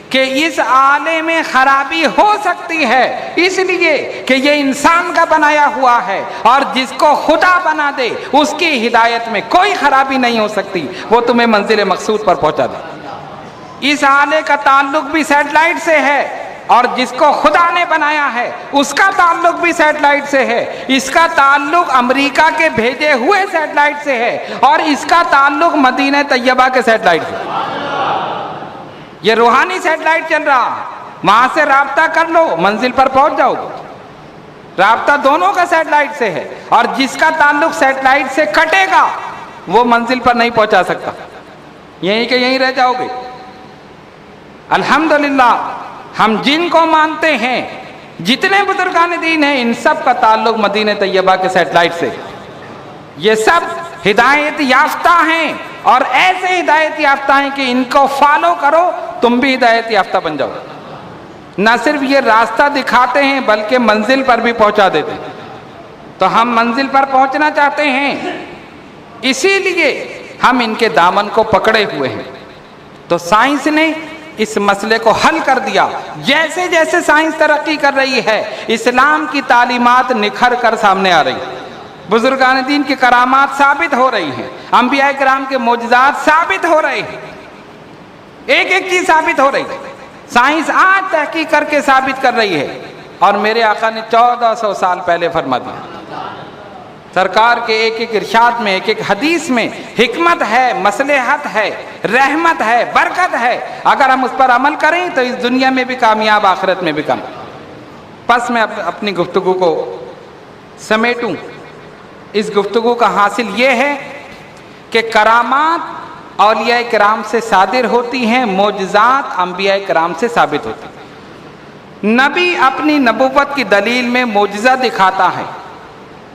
کہ اس آلے میں خرابی ہو سکتی ہے, اس لیے کہ یہ انسان کا بنایا ہوا ہے, اور جس کو خدا بنا دے اس کی ہدایت میں کوئی خرابی نہیں ہو سکتی, وہ تمہیں منزل مقصود پر پہنچا دے. اس آلے کا تعلق بھی سیٹلائٹ سے ہے, اور جس کو خدا نے بنایا ہے اس کا تعلق بھی سیٹلائٹ سے ہے. اس کا تعلق امریکہ کے بھیجے ہوئے سیٹلائٹ سے ہے, اور اس کا تعلق مدینہ طیبہ کے سیٹلائٹ سے. یہ روحانی سیٹلائٹ چل رہا, وہاں سے رابطہ کر لو, منزل پر پہنچ جاؤ گے. رابطہ دونوں کا سیٹلائٹ سے ہے، اور جس کا تعلق سیٹلائٹ سے کٹے گا وہ منزل پر نہیں پہنچا سکتا، یہیں کہ یہیں رہ جاؤ گے۔ الحمدللہ ہم جن کو مانتے ہیں، جتنے بزرگان دین ہیں، ان سب کا تعلق مدینہ طیبہ کے سیٹلائٹ سے، یہ سب ہدایت یافتہ ہیں، اور ایسے ہدایت یافتہ ہیں کہ ان کو فالو کرو تم بھی ہدایت یافتہ بن جاؤ۔ نہ صرف یہ راستہ دکھاتے ہیں بلکہ منزل پر بھی پہنچا دیتے ہیں۔ تو ہم منزل پر پہنچنا چاہتے ہیں، اسی لیے ہم ان کے دامن کو پکڑے ہوئے ہیں۔ تو سائنس نے اس مسئلے کو حل کر دیا۔ جیسے جیسے سائنس ترقی کر رہی ہے، اسلام کی تعلیمات نکھر کر سامنے آ رہی ہیں، بزرگان دین کی کرامات ثابت ہو رہی ہیں، انبیاء کرام کے معجزات ثابت ہو رہے ہیں، ایک ایک چیز ثابت ہو رہی ہے۔ سائنس آج تحقیق کر کے ثابت کر رہی ہے، اور میرے آقا نے 1400 سال پہلے فرما دیا۔ سرکار کے ایک ایک ارشاد میں، ایک ایک حدیث میں حکمت ہے، مصلحت ہے، رحمت ہے، برکت ہے۔ اگر ہم اس پر عمل کریں تو اس دنیا میں بھی کامیاب، آخرت میں بھی کامیاب۔ پس میں اپنی گفتگو کو سمیٹوں، اس گفتگو کا حاصل یہ ہے کہ کرامات اولیاء کرام سے صادر ہوتی ہیں، معجزات انبیاء کرام سے ثابت ہوتی ہیں۔ نبی اپنی نبوت کی دلیل میں معجزہ دکھاتا ہے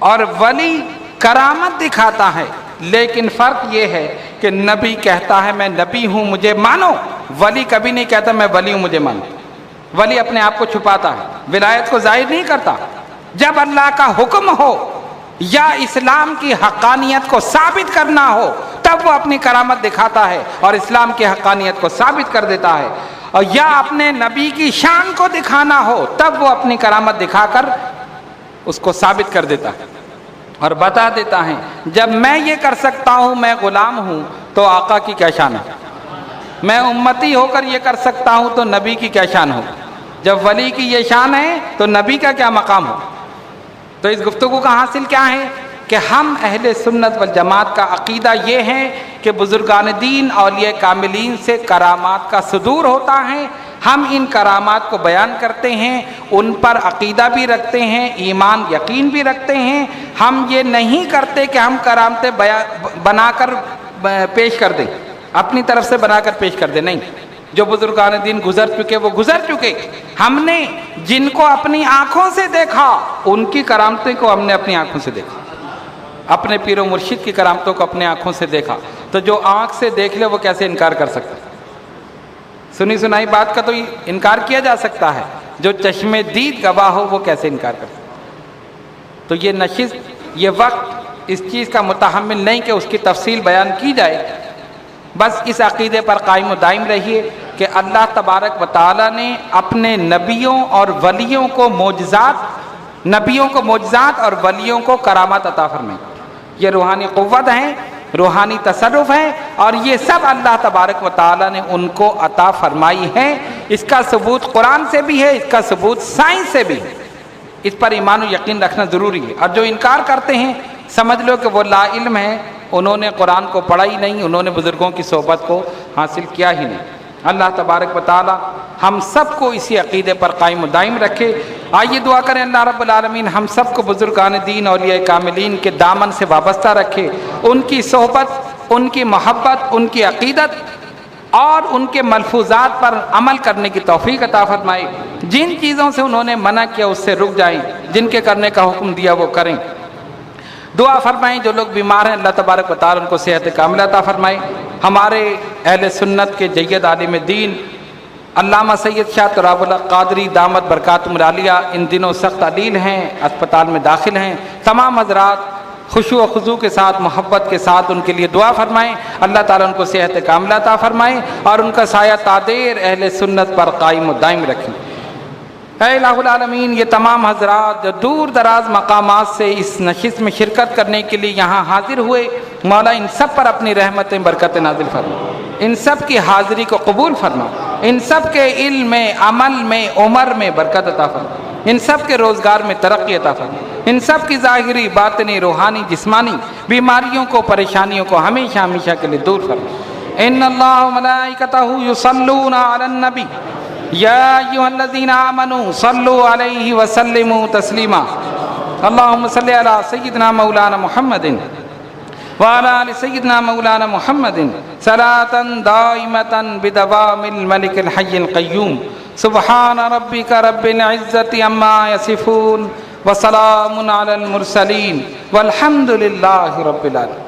اور ولی کرامت دکھاتا ہے، لیکن فرق یہ ہے کہ نبی کہتا ہے میں نبی ہوں مجھے مانو، ولی کبھی نہیں کہتا میں ولی ہوں مجھے مانو۔ ولی اپنے آپ کو چھپاتا ہے، ولایت کو ظاہر نہیں کرتا۔ جب اللہ کا حکم ہو یا اسلام کی حقانیت کو ثابت کرنا ہو تب وہ اپنی کرامت دکھاتا ہے اور اسلام کی حقانیت کو ثابت کر دیتا ہے، اور یا اپنے نبی کی شان کو دکھانا ہو تب وہ اپنی کرامت دکھا کر اس کو ثابت کر دیتا ہے اور بتا دیتا ہے جب میں یہ کر سکتا ہوں، میں غلام ہوں، تو آقا کی کیا شان ہے؟ میں امتی ہو کر یہ کر سکتا ہوں تو نبی کی کیا شان ہو؟ جب ولی کی یہ شان ہے تو نبی کا کیا مقام ہو؟ تو اس گفتگو کا حاصل کیا ہے کہ ہم اہل سنت والجماعت کا عقیدہ یہ ہے کہ بزرگان دین اولیاء کاملین سے کرامات کا صدور ہوتا ہے۔ ہم ان کرامات کو بیان کرتے ہیں، ان پر عقیدہ بھی رکھتے ہیں، ایمان یقین بھی رکھتے ہیں۔ ہم یہ نہیں کرتے کہ ہم کرامتیں بنا کر پیش کر دیں، اپنی طرف سے بنا کر پیش کر دیں، نہیں۔ جو بزرگان دین گزر چکے وہ گزر چکے۔ ہم نے جن کو اپنی آنکھوں سے دیکھا ان کی کرامتیں کو ہم نے اپنی آنکھوں سے دیکھا، اپنے پیر و مرشد کی کرامتوں کو اپنے آنکھوں سے دیکھا۔ تو جو آنکھ سے دیکھ لے وہ کیسے انکار کر سکتا ہے؟ سنی سنائی بات کا تو انکار کیا جا سکتا ہے، جو چشم دید گواہ ہو وہ کیسے انکار کر سکتا ہے؟ تو یہ نشست، یہ وقت اس چیز کا متحمل نہیں کہ اس کی تفصیل بیان کی جائے۔ بس اس عقیدے پر قائم و دائم رہیے کہ اللہ تبارک و تعالیٰ نے اپنے نبیوں اور ولیوں کو معجزات اور ولیوں کو کرامات عطا فرمائی۔ یہ روحانی قوت ہے، روحانی تصرف ہے، اور یہ سب اللہ تبارک و تعالیٰ نے ان کو عطا فرمائی ہے۔ اس کا ثبوت قرآن سے بھی ہے، اس کا ثبوت سائنس سے بھی ہے۔ اس پر ایمان و یقین رکھنا ضروری ہے۔ اور جو انکار کرتے ہیں سمجھ لو کہ وہ لا علم ہیں، انہوں نے قرآن کو پڑھا ہی نہیں، انہوں نے بزرگوں کی صحبت کو حاصل کیا ہی نہیں۔ اللہ تبارک و تعالی ہم سب کو اسی عقیدے پر قائم و دائم رکھے۔ آئیے دعا کریں اللہ رب العالمین ہم سب کو بزرگان دین اولیاء کاملین کے دامن سے وابستہ رکھے، ان کی صحبت، ان کی محبت، ان کی عقیدت اور ان کے ملفوظات پر عمل کرنے کی توفیق عطا فرمائے۔ جن چیزوں سے انہوں نے منع کیا اس سے رک جائیں، جن کے کرنے کا حکم دیا وہ کریں۔ دعا فرمائیں جو لوگ بیمار ہیں اللہ تبارک و تعالی ان کو صحت کاملہ عطا فرمائے۔ ہمارے اہل سنت کے جید عالم دین علامہ سید شاہ تراب اللہ قادری دامت برکاتہم العالیہ ان دنوں سخت علیل ہیں، اسپتال میں داخل ہیں۔ تمام حضرات خشوع و خضوع کے ساتھ، محبت کے ساتھ ان کے لیے دعا فرمائیں، اللہ تعالیٰ ان کو صحت کاملہ عطا فرمائے اور ان کا سایہ تادیر اہل سنت پر قائم و دائم رکھیں۔ اے الہ العالمین یہ تمام حضرات جو دور دراز مقامات سے اس نشست میں شرکت کرنے کے لیے یہاں حاضر ہوئے، مولا ان سب پر اپنی رحمتیں برکت نازل فرما، ان سب کی حاضری کو قبول فرما، ان سب کے علم میں، عمل میں، عمر میں برکت عطا فرما، ان سب کے روزگار میں ترقی عطا فرما، ان سب کی ظاہری، باطنی، روحانی، جسمانی بیماریوں کو، پریشانیوں کو ہمیشہ ہمیشہ کے لیے دور فرما۔ ان اللہ و ملائکتہ یصلون علی النبی یا ایھا الذین آمنوا صلوا علیہ وسلموا تسلیما اللہم صلی علی سیدنا مولانا محمد وعلى آل سيدنا مولانا محمد صلاة دائمة بدوام الملك الحي القيوم سبحان ربك رب العزة عما يصفون وسلام على المرسلين والحمد لله رب العالمين.